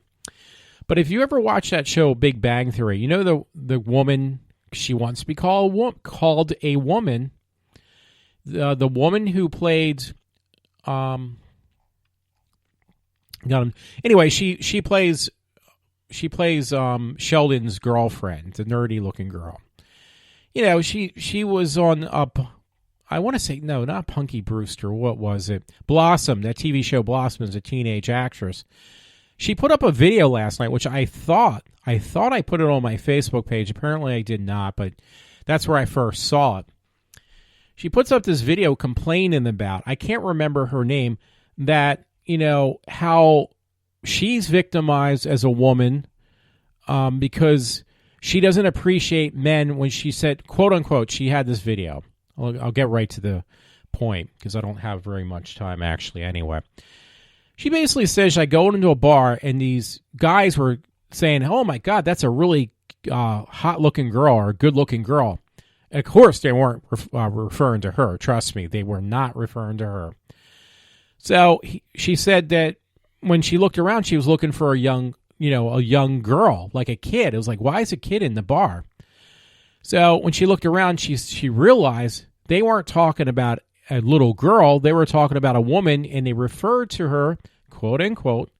But if you ever watch that show, Big Bang Theory, the woman, she wants to be called a woman. The woman who played, anyway, she plays Sheldon's girlfriend, the nerdy looking girl. She was on I want to say, no, not Punky Brewster. What was it? Blossom, that TV show Blossom, as a teenage actress. She put up a video last night, which I thought I put it on my Facebook page. Apparently I did not, but that's where I first saw it. She puts up this video complaining about, I can't remember her name, that, how she's victimized as a woman because she doesn't appreciate men when she said, quote unquote, she had this video. I'll get right to the point because I don't have very much time actually anyway. She basically says, I go into a bar and these guys were saying, oh my God, that's a really hot-looking girl or a good-looking girl. Of course, they weren't referring to her. Trust me, they were not referring to her. So she said that when she looked around, she was looking for a young girl, like a kid. It was like, why is a kid in the bar? So when she looked around, she realized they weren't talking about a little girl. They were talking about a woman, and they referred to her, quote unquote,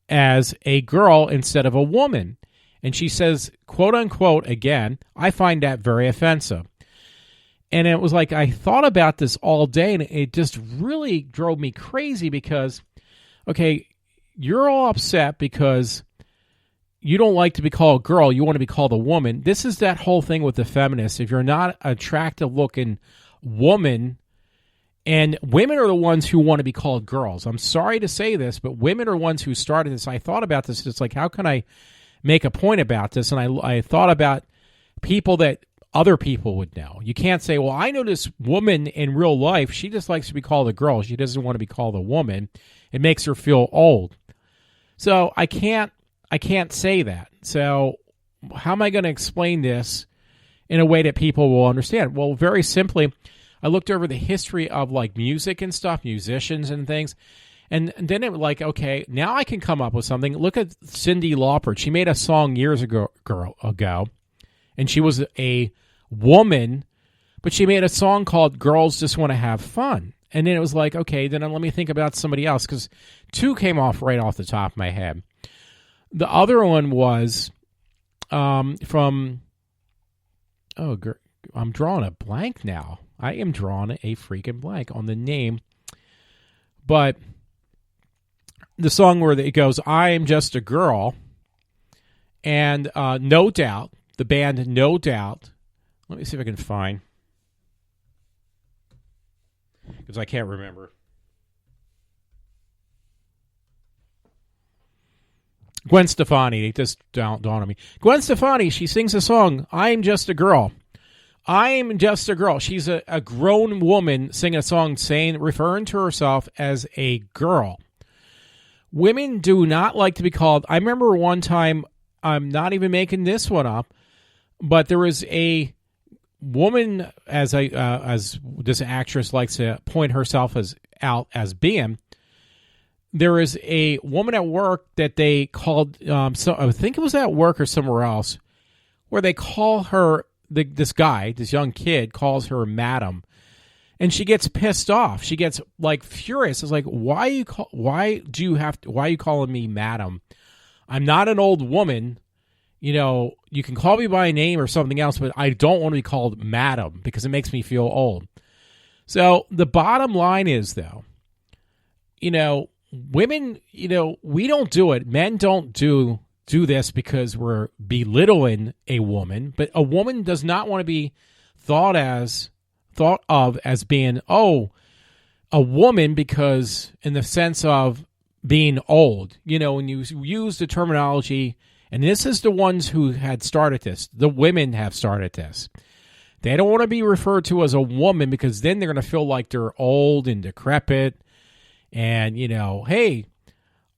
as a girl instead of a woman. And she says, quote unquote, again, I find that very offensive. And it was like, I thought about this all day, and it just really drove me crazy because, okay, you're all upset because you don't like to be called a girl. You want to be called a woman. This is that whole thing with the feminists. If you're not an attractive looking woman, and women are the ones who want to be called girls. I'm sorry to say this, but women are the ones who started this. I thought about this. It's like, how can I make a point about this? And I thought about people that other people would know. You can't say, well, I know this woman in real life. She just likes to be called a girl. She doesn't want to be called a woman. It makes her feel old. So I can't say that. So how am I going to explain this in a way that people will understand? Well, very simply, I looked over the history of like music and stuff, musicians and things. And then it was like, okay, now I can come up with something. Look at Cyndi Lauper. She made a song years ago, and she was a woman, but she made a song called Girls Just Want to Have Fun. And then it was like, okay, then let me think about somebody else, because two came off right off the top of my head. The other one was I'm drawing a blank now. I am drawing a freaking blank on the name. But the song where it goes, I am just a girl, and No Doubt, the band No Doubt. Let me see if I can find, because I can't remember. Gwen Stefani, it just dawned on me. Gwen Stefani, she sings a song, I'm Just a Girl. I'm just a girl. She's a grown woman singing a song referring to herself as a girl. Women do not like to be called. I remember one time, I'm not even making this one up, but there was a woman, as this actress likes to point herself out as being. There is a woman at work that they called, I think it was at work or somewhere else, where they call her, this young kid calls her madam, and she gets pissed off. She gets like furious. It's like, why are you calling me madam? I'm not an old woman. You know, you can call me by name or something else, but I don't want to be called madam because it makes me feel old. So the bottom line is, though, women, we don't do it. Men don't do this because we're belittling a woman, but a woman does not want to be thought of as being, a woman, because in the sense of being old, when you use the terminology, and this is the ones who had started this, the women have started this. They don't want to be referred to as a woman because then they're going to feel like they're old and decrepit. And, hey,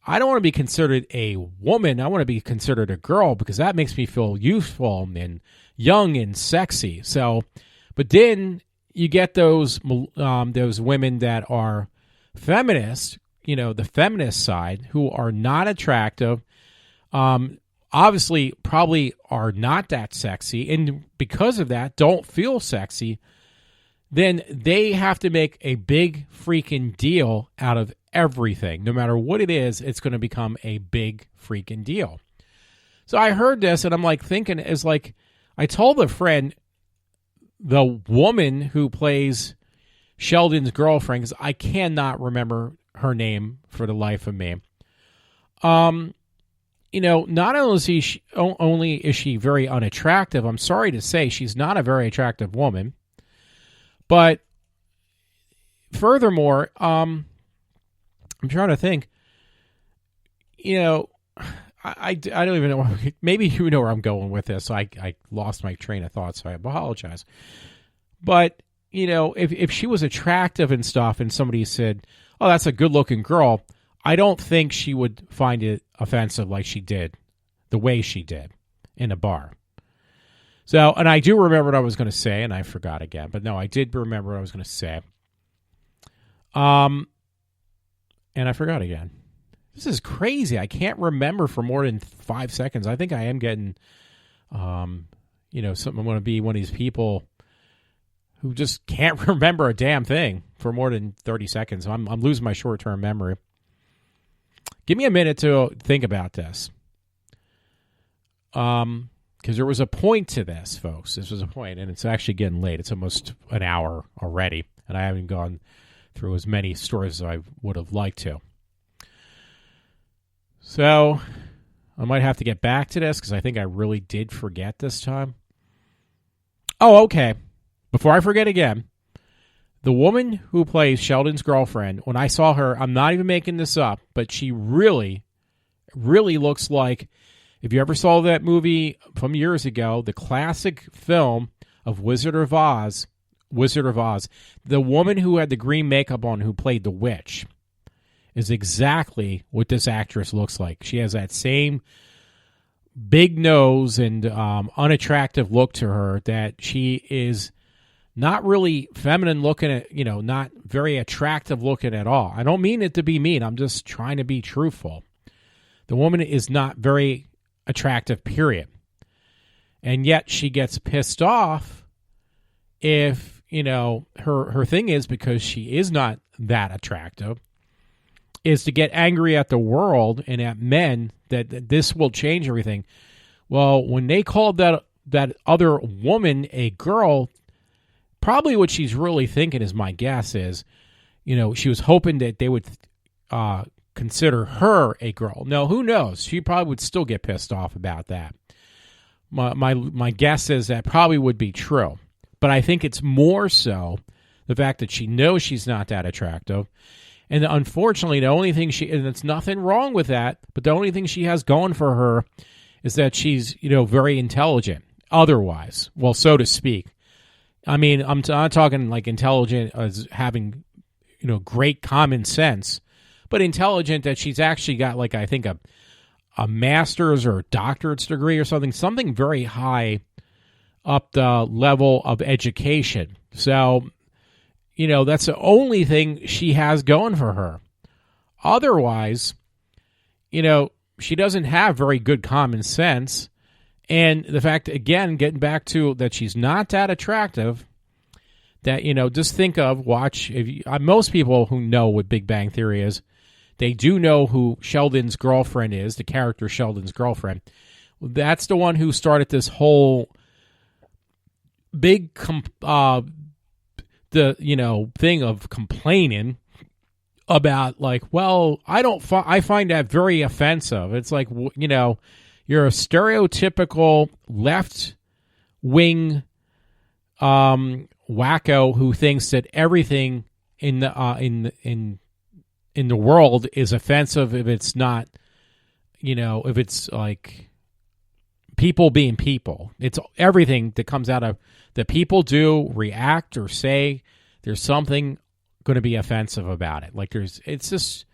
I don't want to be considered a woman. I want to be considered a girl because that makes me feel youthful and young and sexy. So, but then you get those women that are feminists, the feminist side, who are not attractive, obviously probably are not that sexy, and because of that don't feel sexy. Then they have to make a big freaking deal out of everything. No matter what it is, it's going to become a big freaking deal. So I heard this, and I'm like thinking, it's like, I told a friend, the woman who plays Sheldon's girlfriend, because I cannot remember her name for the life of me. Not only is she very unattractive, I'm sorry to say she's not a very attractive woman. But furthermore, I'm trying to think, I don't even know. Maybe you know where I'm going with this. So I lost my train of thought, so I apologize. But, if she was attractive and stuff and somebody said, oh, that's a good-looking girl, I don't think she would find it offensive like she did, the way she did in a bar. So, and I do remember what I was going to say, and I forgot again. But no, I did remember what I was going to say. And I forgot again. This is crazy. I can't remember for more than 5 seconds. I think I am getting, something. I'm going to be one of these people who just can't remember a damn thing for more than 30 seconds. I'm losing my short-term memory. Give me a minute to think about this. Because there was a point to this, folks. This was a point, and it's actually getting late. It's almost an hour already, and I haven't gone through as many stories as I would have liked to. So I might have to get back to this because I think I really did forget this time. Oh, okay. Before I forget again, the woman who plays Sheldon's girlfriend, when I saw her, I'm not even making this up, but she really, really looks like, if you ever saw that movie from years ago, the classic film of Wizard of Oz, the woman who had the green makeup on who played the witch is exactly what this actress looks like. She has that same big nose and unattractive look to her that she is not really feminine looking at, not very attractive looking at all. I don't mean it to be mean. I'm just trying to be truthful. The woman is not very attractive, period. And yet she gets pissed off if, her thing is, because she is not that attractive, is to get angry at the world and at men that this will change everything. Well, when they called that other woman a girl, probably what she's really thinking, is my guess, is, she was hoping that they would consider her a girl. No, who knows? She probably would still get pissed off about that. My guess is that probably would be true. But I think it's more so the fact that she knows she's not that attractive. And unfortunately, the only thing and it's nothing wrong with that, but the only thing she has going for her is that she's, very intelligent otherwise. Well, so to speak. I mean, I'm not talking like intelligent as having, great common sense, but intelligent that she's actually got, like, I think a master's or a doctorate's degree or something very high up the level of education. So, that's the only thing she has going for her. Otherwise, she doesn't have very good common sense. And the fact, again, getting back to that she's not that attractive, that, just think of, most people who know what Big Bang Theory is, they do know who Sheldon's girlfriend is, the character Sheldon's girlfriend. That's the one who started this whole big thing of complaining about, like, well, I find that very offensive. It's like, you're a stereotypical left-wing wacko who thinks that everything in the world is offensive if it's not, if it's like people being people. It's everything that comes out of that people do, react, or say. There's something going to be offensive about it. Like it's just.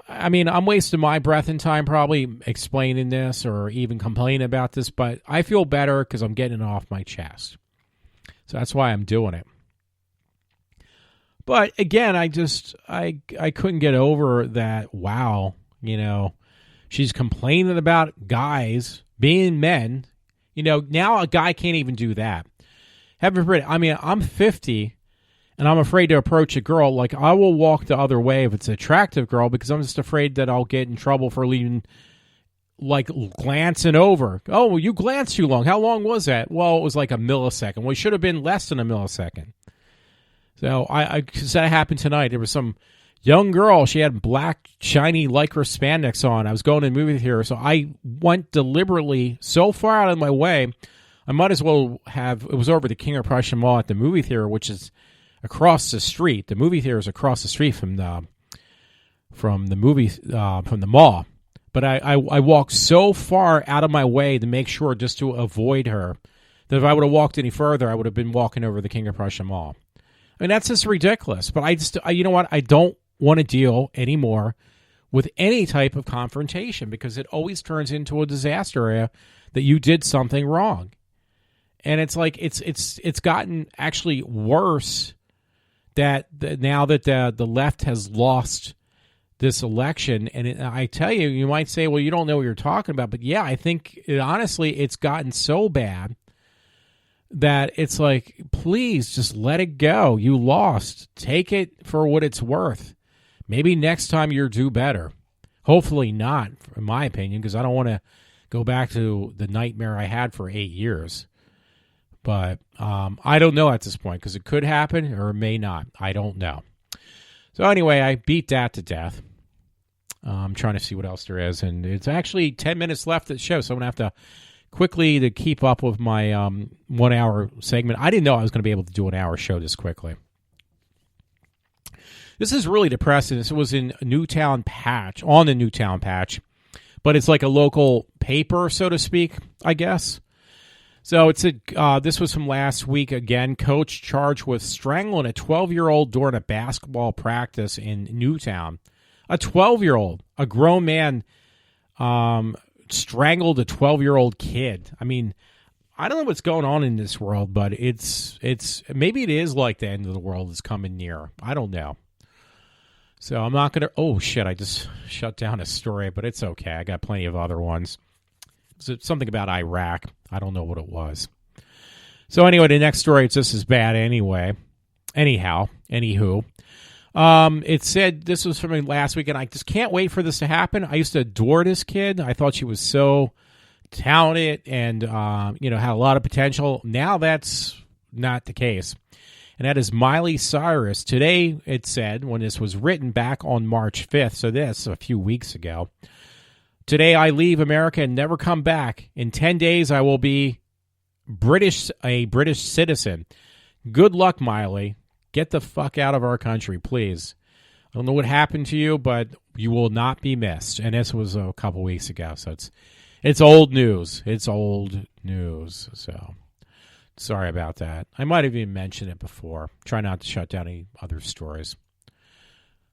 I mean, I'm wasting my breath and time probably explaining this or even complaining about this, but I feel better because I'm getting it off my chest. So that's why I'm doing it. But again, I couldn't get over that. Wow, she's complaining about guys being men. Now a guy can't even do that. Heaven forbid. I mean, I'm 50. And I'm afraid to approach a girl. Like, I will walk the other way if it's an attractive girl because I'm just afraid that I'll get in trouble for leaving, like, glancing over. Oh, you glanced too long. How long was that? Well, it was like a millisecond. Well, it should have been less than a millisecond. So, because that happened tonight. There was some young girl. She had black, shiny Lycra spandex on. I was going to the movie theater, so I went deliberately so far out of my way, I might as well have, it was over the King of Prussia Mall at the movie theater, which is across the street. The movie theater is across the street from the mall. But I walked so far out of my way to make sure, just to avoid her, that if I would have walked any further, I would have been walking over the King of Prussia Mall. I mean, that's just ridiculous. But you know what? I don't want to deal anymore with any type of confrontation because it always turns into a disaster area that you did something wrong. And it's like it's gotten actually worse now that the left has lost this election. And I tell you, you might say, well, you don't know what you're talking about. But yeah, I think honestly, it's gotten so bad that it's like, please just let it go. You lost. Take it for what it's worth. Maybe next time you'll do better. Hopefully not, in my opinion, because I don't want to go back to the nightmare I had for 8 years. But I don't know at this point, because it could happen or it may not. I don't know. So anyway, I beat that to death. I'm trying to see what else there is. And it's actually 10 minutes left of the show, so I'm going to have to quickly to keep up with my 1 hour segment. I didn't know I was going to be able to do an hour show this quickly. This is really depressing. This was in Newtown Patch, on the Newtown Patch, but it's like a local paper, so to speak, I guess. So this was from last week. Again, coach charged with strangling a 12-year-old during a basketball practice in Newtown. A 12-year-old, a grown man, strangled a 12-year-old kid. I mean, I don't know what's going on in this world, but it's maybe it is like the end of the world is coming near. I don't know. So I'm not going to... Oh, shit, I just shut down a story, but it's okay. I got plenty of other ones. It's something about Iraq. I don't know what it was. So anyway, the next story, it's just as bad anyway. Anywho. It said, this was from last week, and I just can't wait for this to happen. I used to adore this kid. I thought she was so talented and, had a lot of potential. Now that's not the case. And that is Miley Cyrus. Today, it said, when this was written back on March 5th, so this a few weeks ago, today I leave America and never come back. In 10 days, I will be a British citizen. Good luck, Miley. Get the fuck out of our country, please. I don't know what happened to you, but you will not be missed. And this was a couple weeks ago, so it's old news. It's old news, so... Sorry about that. I might have even mentioned it before. Try not to shut down any other stories.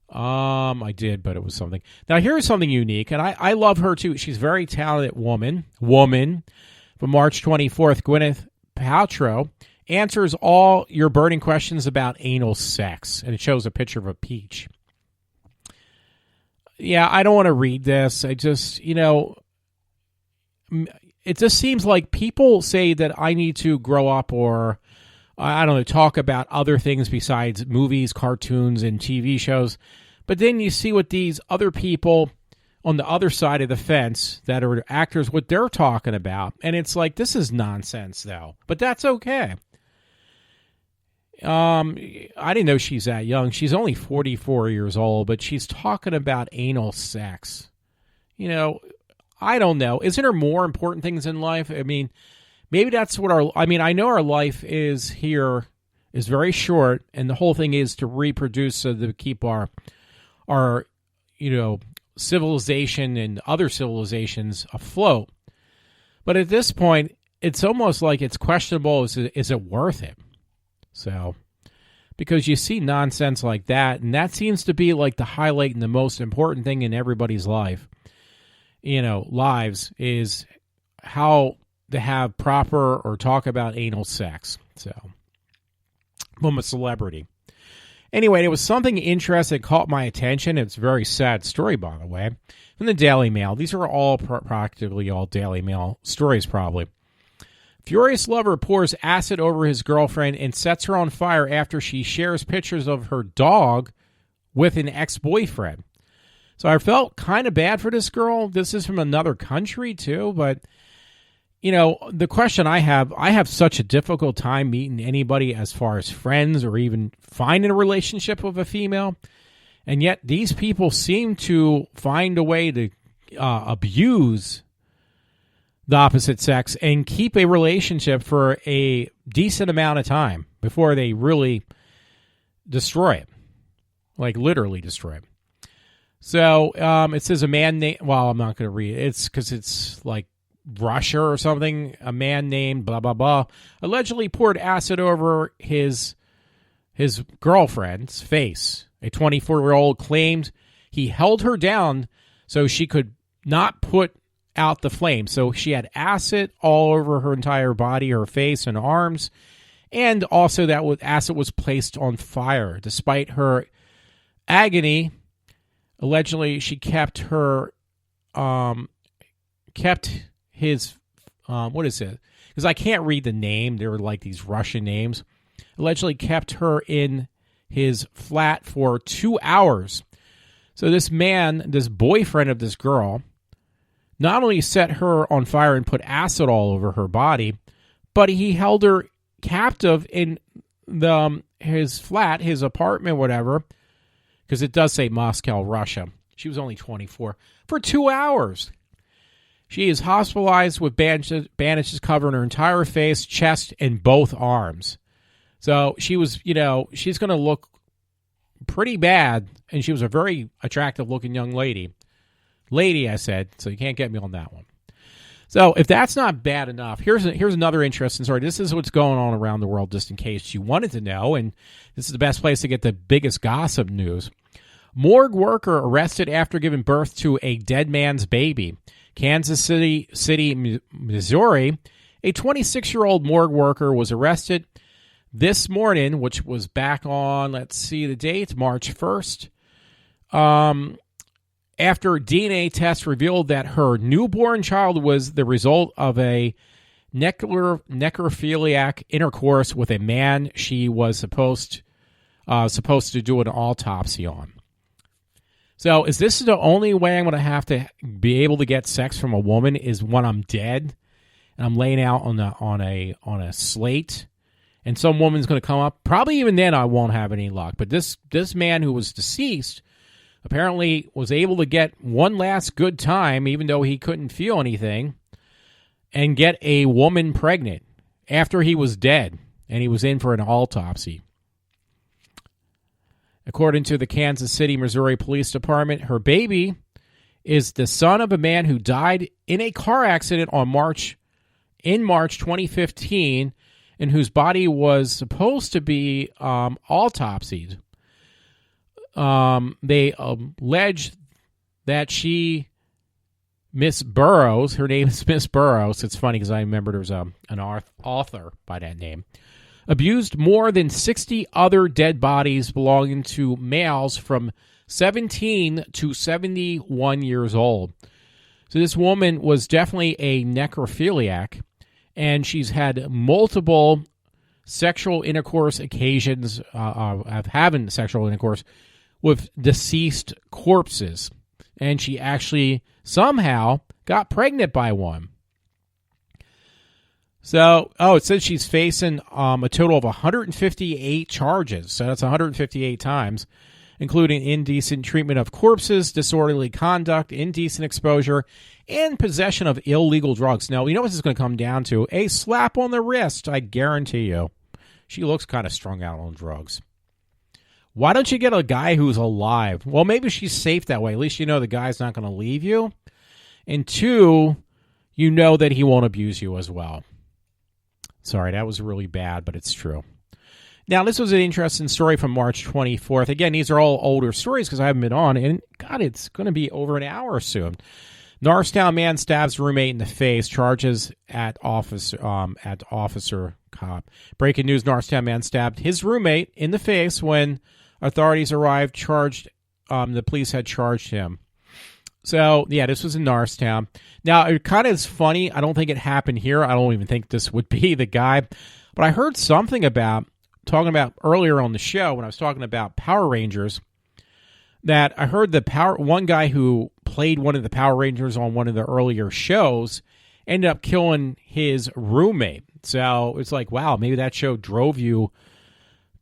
I did, but it was something. Now, here's something unique, and I love her, too. She's a very talented woman. From March 24th, Gwyneth Paltrow answers all your burning questions about anal sex, and it shows a picture of a peach. Yeah, I don't want to read this. I just, it just seems like people say that I need to grow up or, I don't know, talk about other things besides movies, cartoons, and TV shows. But then you see what these other people on the other side of the fence that are actors, what they're talking about. And it's like, this is nonsense, though. But that's okay. I didn't know she's that young. She's only 44 years old, but she's talking about anal sex. I don't know. Isn't there more important things in life? I mean, maybe that's what I know our life is very short, and the whole thing is to reproduce so to keep our civilization and other civilizations afloat. But at this point, it's almost like it's questionable, is it worth it? So, because you see nonsense like that, and that seems to be like the highlight and the most important thing in everybody's lives is how to have proper or talk about anal sex. So, from a celebrity. Anyway, it was something interesting that caught my attention. It's a very sad story, by the way, from the Daily Mail. These are all practically all Daily Mail stories, probably. Furious lover pours acid over his girlfriend and sets her on fire after she shares pictures of her dog with an ex-boyfriend. So I felt kind of bad for this girl. This is from another country, too. But, the question I have such a difficult time meeting anybody as far as friends or even finding a relationship with a female. And yet these people seem to find a way to abuse the opposite sex and keep a relationship for a decent amount of time before they really destroy it. Like, literally destroy it. So, it says a man named... Well, I'm not going to read it. It's because it's like Russia or something. A man named blah, blah, blah allegedly poured acid over his girlfriend's face. A 24-year-old claimed he held her down so she could not put out the flame. So she had acid all over her entire body, her face and arms, and also that acid was placed on fire. Despite her agony, allegedly she kept his what is it? Because I can't read the name. They were like these Russian names. Allegedly kept her in his flat for 2 hours. So this man, this boyfriend of this girl, not only set her on fire and put acid all over her body, but he held her captive in his flat, his apartment, whatever, because it does say Moscow, Russia. She was only 24, for 2 hours. She is hospitalized with bandages covering her entire face, chest, and both arms. So she was, she's going to look pretty bad, and she was a very attractive-looking young lady. Lady, I said, so you can't get me on that one. So if that's not bad enough, here's another interesting story. This is what's going on around the world, just in case you wanted to know, and this is the best place to get the biggest gossip news. Morgue worker arrested after giving birth to a dead man's baby. Kansas City, Missouri, a 26-year-old morgue worker was arrested this morning, which was back on, let's see the date, March 1st, after DNA tests revealed that her newborn child was the result of a necrophiliac intercourse with a man she was supposed to do an autopsy on. So is this the only way I'm going to have to be able to get sex from a woman is when I'm dead and I'm laying out on a slate and some woman's going to come up? Probably even then I won't have any luck. But this man who was deceased apparently was able to get one last good time, even though he couldn't feel anything, and get a woman pregnant after he was dead and he was in for an autopsy. According to the Kansas City, Missouri Police Department, her baby is the son of a man who died in a car accident in March 2015, and whose body was supposed to be autopsied. They allege that Miss Burroughs, her name is Miss Burroughs. It's funny because I remember there was an author by that name, abused more than 60 other dead bodies belonging to males from 17 to 71 years old. So this woman was definitely a necrophiliac, and she's had multiple sexual intercourse occasions of having sexual intercourse with deceased corpses. And she actually somehow got pregnant by one. So, it says she's facing a total of 158 charges. So that's 158 times, including indecent treatment of corpses, disorderly conduct, indecent exposure, and possession of illegal drugs. Now, you know what this is going to come down to? A slap on the wrist, I guarantee you. She looks kind of strung out on drugs. Why don't you get a guy who's alive? Well, maybe she's safe that way. At least you know the guy's not going to leave you. And two, you know that he won't abuse you as well. Sorry, that was really bad, but it's true. Now, this was an interesting story from March 24th. Again, these are all older stories because I haven't been on. And, God, it's going to be over an hour soon. Norristown man stabs roommate in the face. Charges at officer cop. Breaking news, Norristown man stabbed his roommate in the face when authorities arrived. The police had charged him. So, yeah, this was in Norristown. Now, it kind of is funny. I don't think it happened here. I don't even think this would be the guy. But I heard something talking about earlier on the show when I was talking about Power Rangers, that I heard one guy who played one of the Power Rangers on one of the earlier shows ended up killing his roommate. So it's like, wow, maybe that show drove you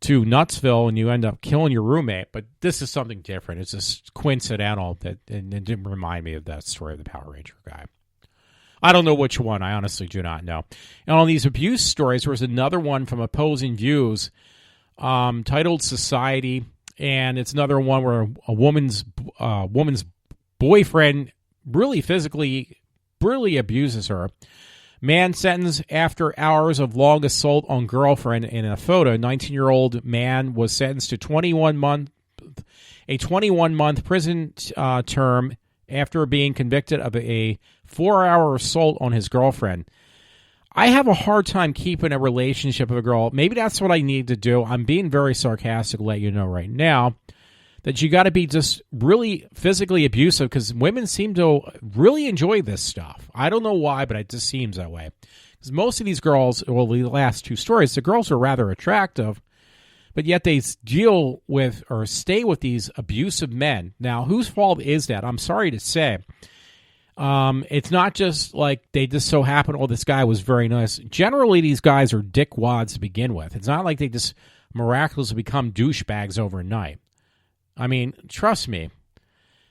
to Nutsville and you end up killing your roommate. But this is something different. It's just coincidental and it didn't remind me of that story of the Power Ranger guy. I don't know which one. I honestly do not know. And on these abuse stories, there was another one from Opposing Views titled Society. And it's another one where a woman's boyfriend really physically brutally abuses her. Man sentenced after hours of long assault on girlfriend in a photo. 19-year-old man was sentenced to 21-month prison term after being convicted of a 4-hour assault on his girlfriend. I have a hard time keeping a relationship with a girl. Maybe that's what I need to do. I'm being very sarcastic to let you know right now that you got to be just really physically abusive because women seem to really enjoy this stuff. I don't know why, but it just seems that way. Because most of these girls, well, the last two stories, the girls are rather attractive, but yet they deal with or stay with these abusive men. Now, whose fault is that? I'm sorry to say. It's not just like they just so happen, oh, this guy was very nice. Generally, these guys are dickwads to begin with. It's not like they just miraculously become douchebags overnight. I mean, trust me,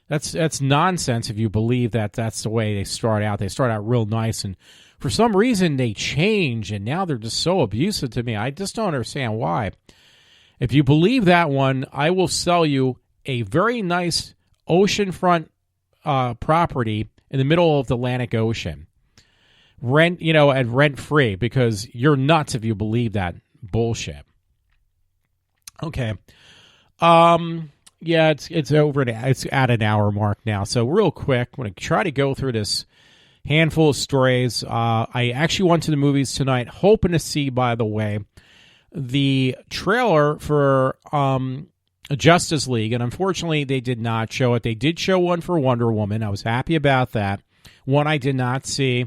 that's nonsense if you believe that that's the way they start out. They start out real nice, and for some reason they change, and now they're just so abusive to me. I just don't understand why. If you believe that one, I will sell you a very nice oceanfront property in the middle of the Atlantic Ocean. At rent free, because you're nuts if you believe that bullshit. Okay. Yeah, it's over. It's at an hour mark now. So real quick, I'm going to try to go through this handful of stories. I actually went to the movies tonight, hoping to see, by the way, the trailer for Justice League, and unfortunately they did not show it. They did show one for Wonder Woman. I was happy about that. One I did not see.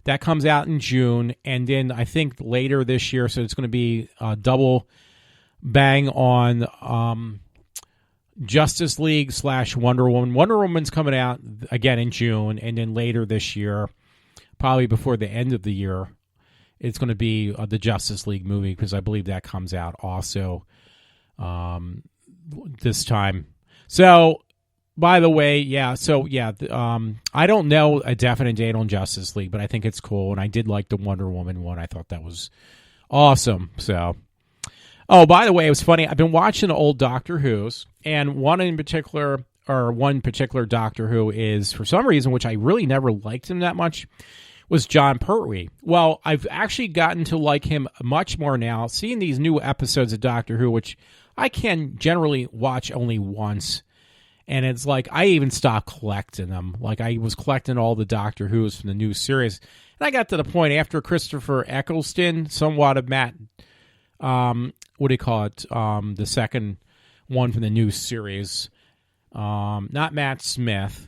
That comes out in June, and then I think later this year, so it's going to be a double bang on Justice League / Wonder Woman. Wonder Woman's coming out again in June, and then later this year, probably before the end of the year, it's going to be the Justice League movie, because I believe that comes out also this time. So, by the way, I don't know a definite date on Justice League, but I think it's cool, and I did like the Wonder Woman one. I thought that was awesome. So, oh, by the way, it was funny. I've been watching old Doctor Who's, and one particular Doctor Who is, for some reason, which I really never liked him that much, was John Pertwee. Well, I've actually gotten to like him much more now, seeing these new episodes of Doctor Who, which I can generally watch only once. And it's like, I even stopped collecting them. Like, I was collecting all the Doctor Who's from the new series. And I got to the point after Christopher Eccleston, somewhat of Matt, the second one from the new series. Not Matt Smith.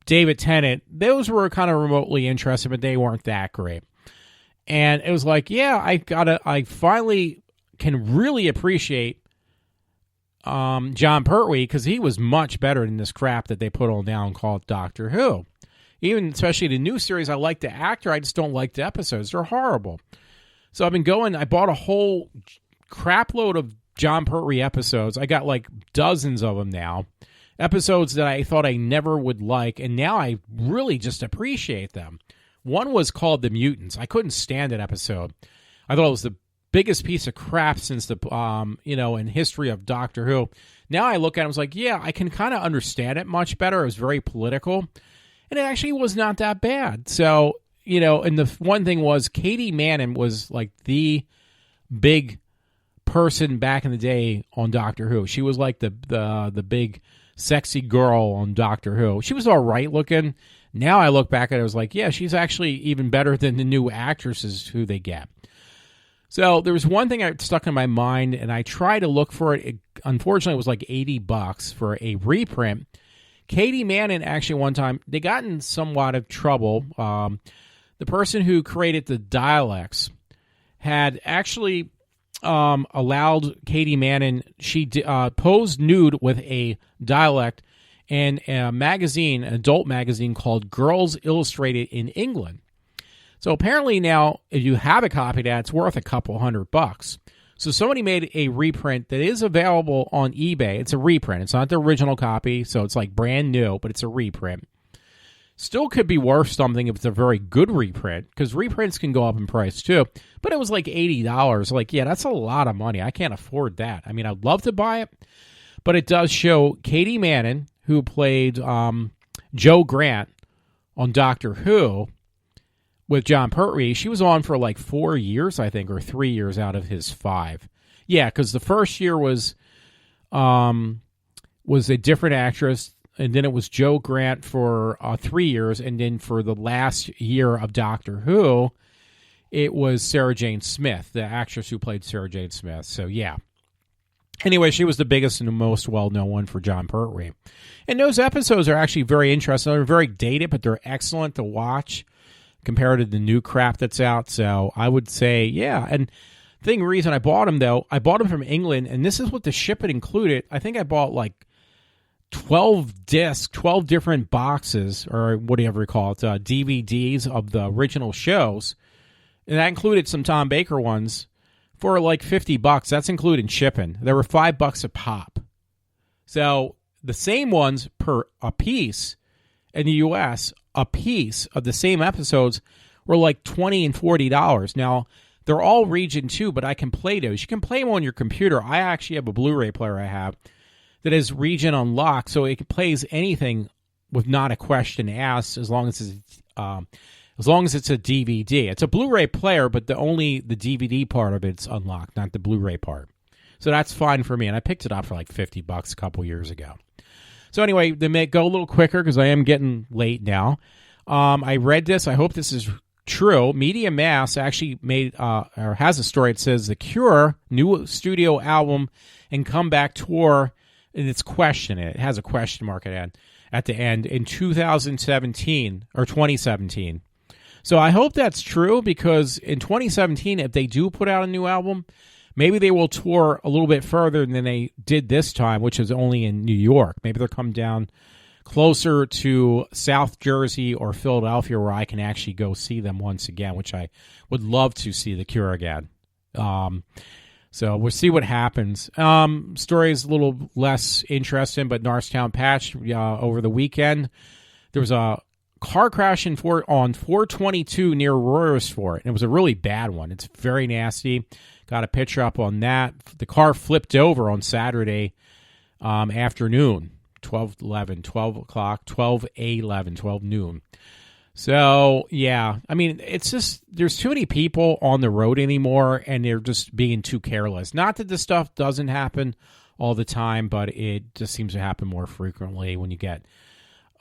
David Tennant. Those were kind of remotely interesting, but they weren't that great. And it was like, yeah, I finally can really appreciate John Pertwee, because he was much better than this crap that they put on now and called Doctor Who. Even especially the new series, I like the actor, I just don't like the episodes. They're horrible. So I bought a whole crap load of John Pertwee episodes. I got like dozens of them now. Episodes that I thought I never would like, and now I really just appreciate them. One was called The Mutants. I couldn't stand that episode. I thought it was the biggest piece of crap since the in history of Doctor Who. Now I look at it, I was like, yeah, I can kind of understand it much better. It was very political, and it actually was not that bad. So, and the one thing was, Katie Manning was like the big person back in the day on Doctor Who. She was like the big sexy girl on Doctor Who. She was all right looking. Now I look back at it, I was like, yeah, she's actually even better than the new actresses who they get. So there was one thing that stuck in my mind, and I tried to look for it. Unfortunately, it was like $80 for a reprint. Katie Manning, actually, one time, they got in somewhat of trouble. The person who created the dialects had actually allowed Katie Manning, she posed nude with a dialect in a magazine, an adult magazine called Girls Illustrated in England. So apparently now, if you have a copy of that, it's worth a couple $100. So somebody made a reprint that is available on eBay. It's a reprint. It's not the original copy, so it's like brand new, but it's a reprint. Still could be worth something if it's a very good reprint, because reprints can go up in price too. But it was like $80. Like, yeah, that's a lot of money. I can't afford that. I mean, I'd love to buy it, but it does show Katie Manning, who played Joe Grant on Doctor Who, with John Pertwee. She was on for like 4 years, I think, or 3 years out of his 5. Yeah, because the first year was a different actress. and then it was Joe Grant for 3 years, and then for the last year of Doctor Who, it was Sarah Jane Smith, the actress who played Sarah Jane Smith. So, yeah. Anyway, she was the biggest and the most well-known one for John Pertwee. And those episodes are actually very interesting. They're very dated, but they're excellent to watch compared to the new crap that's out. So I would say, yeah. And reason I bought them, though, I bought them from England, and this is what the shipping included. I think I bought like 12 discs, 12 different boxes, or whatever you call it, DVDs of the original shows. And that included some Tom Baker ones for like $50. That's including shipping. They were $5 a pop. So the same ones per a piece in the U.S., a piece of the same episodes were like $20 and $40. Now, they're all region 2, but I can play those. You can play them on your computer. I actually have a Blu-ray player I have that is region unlocked, so it plays anything with not a question asked as long as it's a DVD. It's a Blu-ray player, but only the DVD part of it's unlocked, not the Blu-ray part. So that's fine for me, and I picked it up for like $50 a couple years ago. So anyway, they may go a little quicker because I am getting late now. I read this. I hope this is true. Media Mass actually made or has a story. It says The Cure new studio album and comeback tour, and it's question. It has a question mark at the end in 2017 or 2017. So I hope that's true because in 2017, if they do put out a new album, maybe they will tour a little bit further than they did this time, which is only in New York. Maybe they'll come down closer to South Jersey or Philadelphia where I can actually go see them once again, which I would love to see The Cure again. So we'll see what happens. Story is a little less interesting, but Norristown Patch over the weekend, there was a car crash on 422 near Royersford. And it was a really bad one. It's very nasty. Got a picture up on that. The car flipped over on Saturday afternoon, 12 noon. So, yeah, I mean, it's just, there's too many people on the road anymore, and they're just being too careless. Not that this stuff doesn't happen all the time, but it just seems to happen more frequently when you get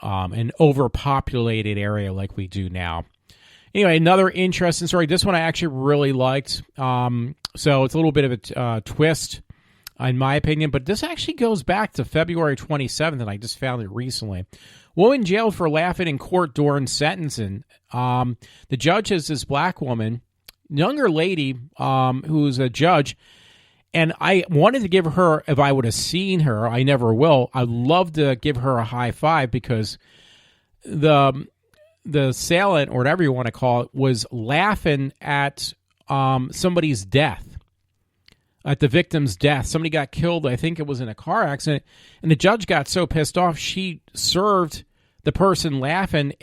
an overpopulated area like we do now. Anyway, another interesting story. This one I actually really liked. So it's a little bit of a twist, in my opinion, but this actually goes back to February 27th, and I just found it recently. Woman jailed for laughing in court during sentencing. The judge is this black woman, younger lady, who's a judge, and I wanted to give her, if I would have seen her, I never will, I'd love to give her a high five because the assailant, or whatever you want to call it, was laughing at somebody's death, at the victim's death. Somebody got killed, I think it was in a car accident, and the judge got so pissed off, she served the person laughing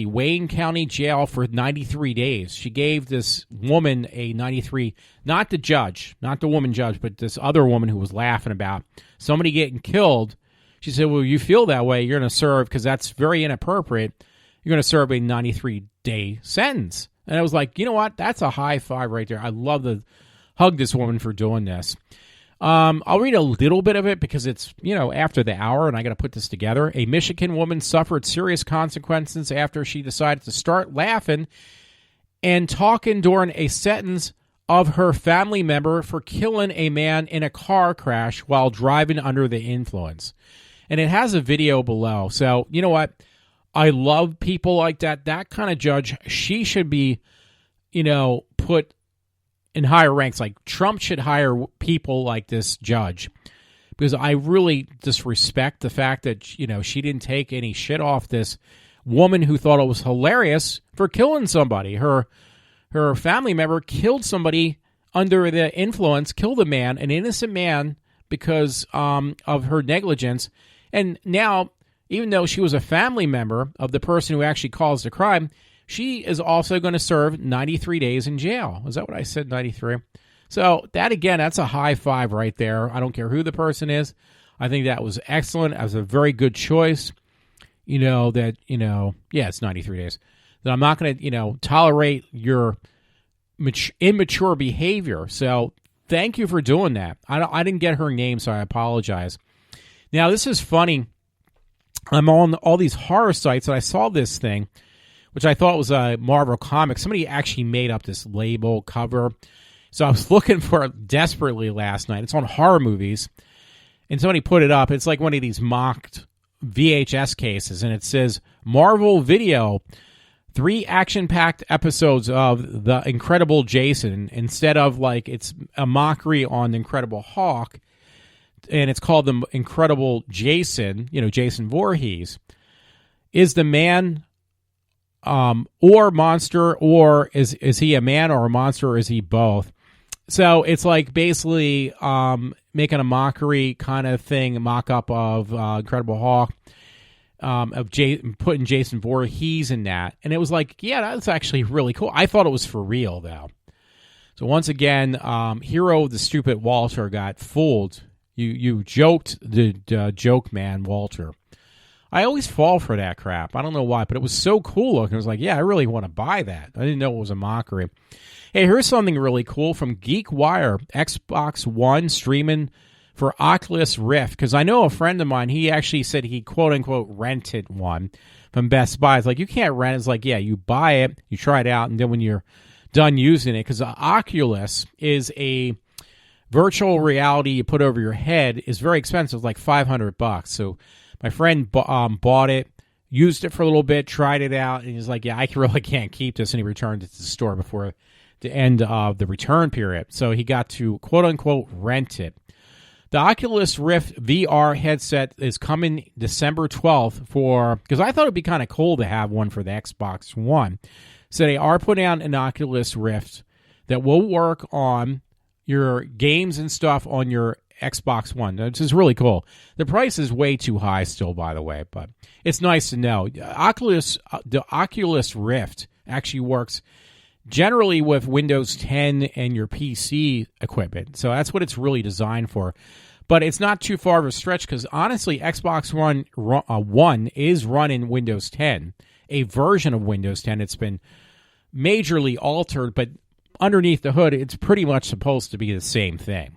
Wayne County Jail for 93 days. She gave this woman a 93, not the judge, not the woman judge, but this other woman who was laughing about somebody getting killed. She said, well, you feel that way, you're going to serve, because that's very inappropriate, you're going to serve a 93-day sentence. And I was like, you know what? That's a high five right there. I love to hug this woman for doing this. I'll read a little bit of it because it's, after the hour, and I got to put this together. A Michigan woman suffered serious consequences after she decided to start laughing and talking during a sentence of her family member for killing a man in a car crash while driving under the influence. And it has a video below. So, you know what? I love people like that. That kind of judge, she should be, put in higher ranks. Like Trump should hire people like this judge, because I really just respect the fact that, she didn't take any shit off this woman who thought it was hilarious for killing somebody. Her family member killed somebody under the influence, killed a man, an innocent man, because of her negligence. And now, even though she was a family member of the person who actually caused the crime, she is also going to serve 93 days in jail. Is that what I said, 93? So that, again, that's a high five right there. I don't care who the person is. I think that was excellent. That was a very good choice. It's 93 days. That I'm not going to, tolerate your immature behavior. So thank you for doing that. I didn't get her name, so I apologize. Now, this is funny. I'm on all these horror sites, and I saw this thing, which I thought was a Marvel comic. Somebody actually made up this label cover. So I was looking for it desperately last night. It's on horror movies. And somebody put it up. It's like one of these mocked VHS cases. And it says, Marvel Video, 3 action-packed episodes of The Incredible Jason. Instead of, like, it's a mockery on The Incredible Hulk. And it's called The Incredible Jason, Jason Voorhees. Is the man or monster, or is he a man or a monster, or is he both? So it's like basically making a mockery kind of thing, a mock-up of Incredible Hulk, putting Jason Voorhees in that. And it was like, yeah, that's actually really cool. I thought it was for real, though. So once again, hero the stupid Walter got fooled. You joked the joke man, Walter. I always fall for that crap. I don't know why, but it was so cool looking. I was like, yeah, I really want to buy that. I didn't know it was a mockery. Hey, here's something really cool from GeekWire. Xbox One streaming for Oculus Rift. Because I know a friend of mine, he actually said he quote-unquote rented one from Best Buy. It's like, you can't rent it. It's like, yeah, you buy it, you try it out, and then when you're done using it, because Oculus is a virtual reality you put over your head, is very expensive, like $500. So my friend bought it, used it for a little bit, tried it out, and he's like, yeah, I really can't keep this, and he returned it to the store before the end of the return period. So he got to quote-unquote rent it. The Oculus Rift VR headset is coming December 12th because I thought it'd be kind of cool to have one for the Xbox One. So they are putting out an Oculus Rift that will work on your games and stuff on your Xbox One, which is really cool. The price is way too high still, by the way, but it's nice to know. The Oculus Rift actually works generally with Windows 10 and your PC equipment, so that's what it's really designed for. But it's not too far of a stretch because, honestly, Xbox One is running Windows 10, a version of Windows 10. It's been majorly altered, but underneath the hood, it's pretty much supposed to be the same thing.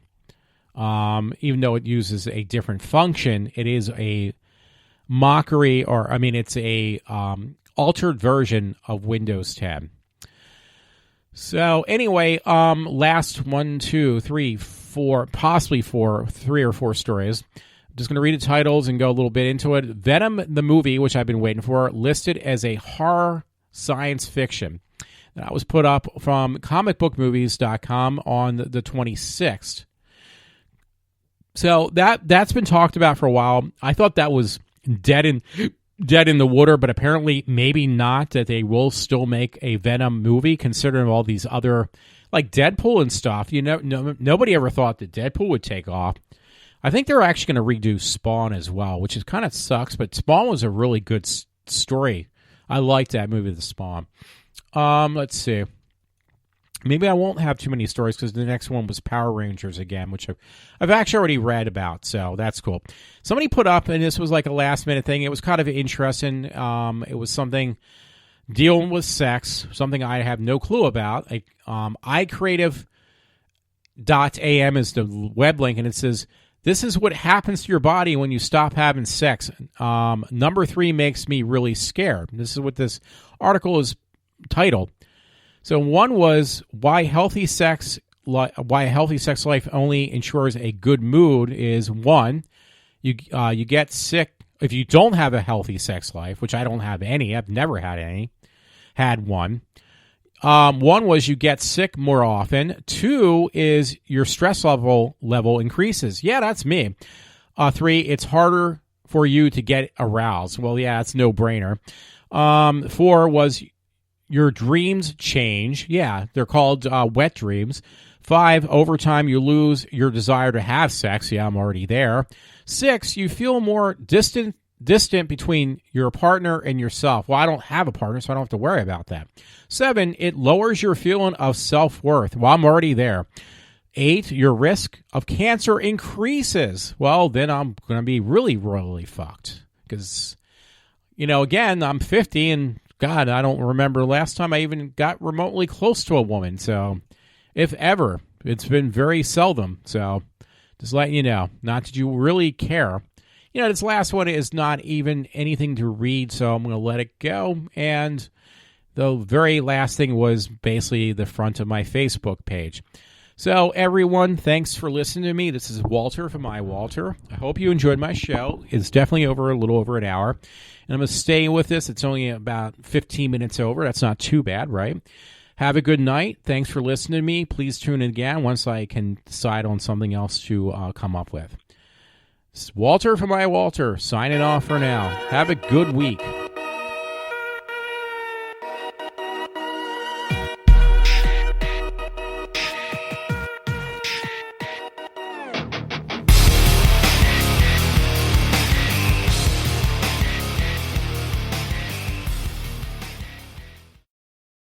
Even though it uses a different function, it is a mockery, it's a altered version of Windows 10. So anyway, last 1, 2, 3, 4, possibly 3 or 4 stories. I'm just going to read the titles and go a little bit into it. Venom, the movie, which I've been waiting for, listed as a horror science fiction. That was put up from comicbookmovies.com on the 26th. So that's been talked about for a while. I thought that was dead in the water, but apparently maybe not, that they will still make a Venom movie considering all these other, like Deadpool and stuff. Nobody ever thought that Deadpool would take off. I think they're actually going to redo Spawn as well, which is kind of sucks, but Spawn was a really good story. I liked that movie, The Spawn. Let's see. Maybe I won't have too many stories because the next one was Power Rangers again, which I've actually already read about, so that's cool. Somebody put up, and this was like a last-minute thing. It was kind of interesting. It was something dealing with sex, something I have no clue about. iCreative.am is the web link, and it says, this is what happens to your body when you stop having sex. Number 3 makes me really scared. This is what this article is titled. So one was why a healthy sex life only ensures a good mood is, 1, you get sick if you don't have a healthy sex life, which I don't have any. I've never had any. Had one. One was you get sick more often. 2 is your stress level increases. Yeah, that's me. 3, it's harder for you to get aroused. Well, yeah, it's no brainer. 4 was your dreams change. Yeah, they're called wet dreams. 5, over time you lose your desire to have sex. Yeah, I'm already there. 6, you feel more distant between your partner and yourself. Well, I don't have a partner, so I don't have to worry about that. 7, it lowers your feeling of self-worth. Well, I'm already there. 8, your risk of cancer increases. Well, then I'm going to be really, really fucked. Because, again, I'm 50 and God, I don't remember last time I even got remotely close to a woman. So, if ever, It's been very seldom, so just letting you know. Not that you really care. This last one is not even anything to read, so I'm going to let it go. And the very last thing was basically the front of my Facebook page. So, everyone, thanks for listening to me. This is Walter from iWalter. I hope you enjoyed my show. It's definitely a little over an hour. And I'm going to stay with this. It's only about 15 minutes over. That's not too bad, right? Have a good night. Thanks for listening to me. Please tune in again once I can decide on something else to come up with. This is Walter from iWalter, signing off for now. Have a good week.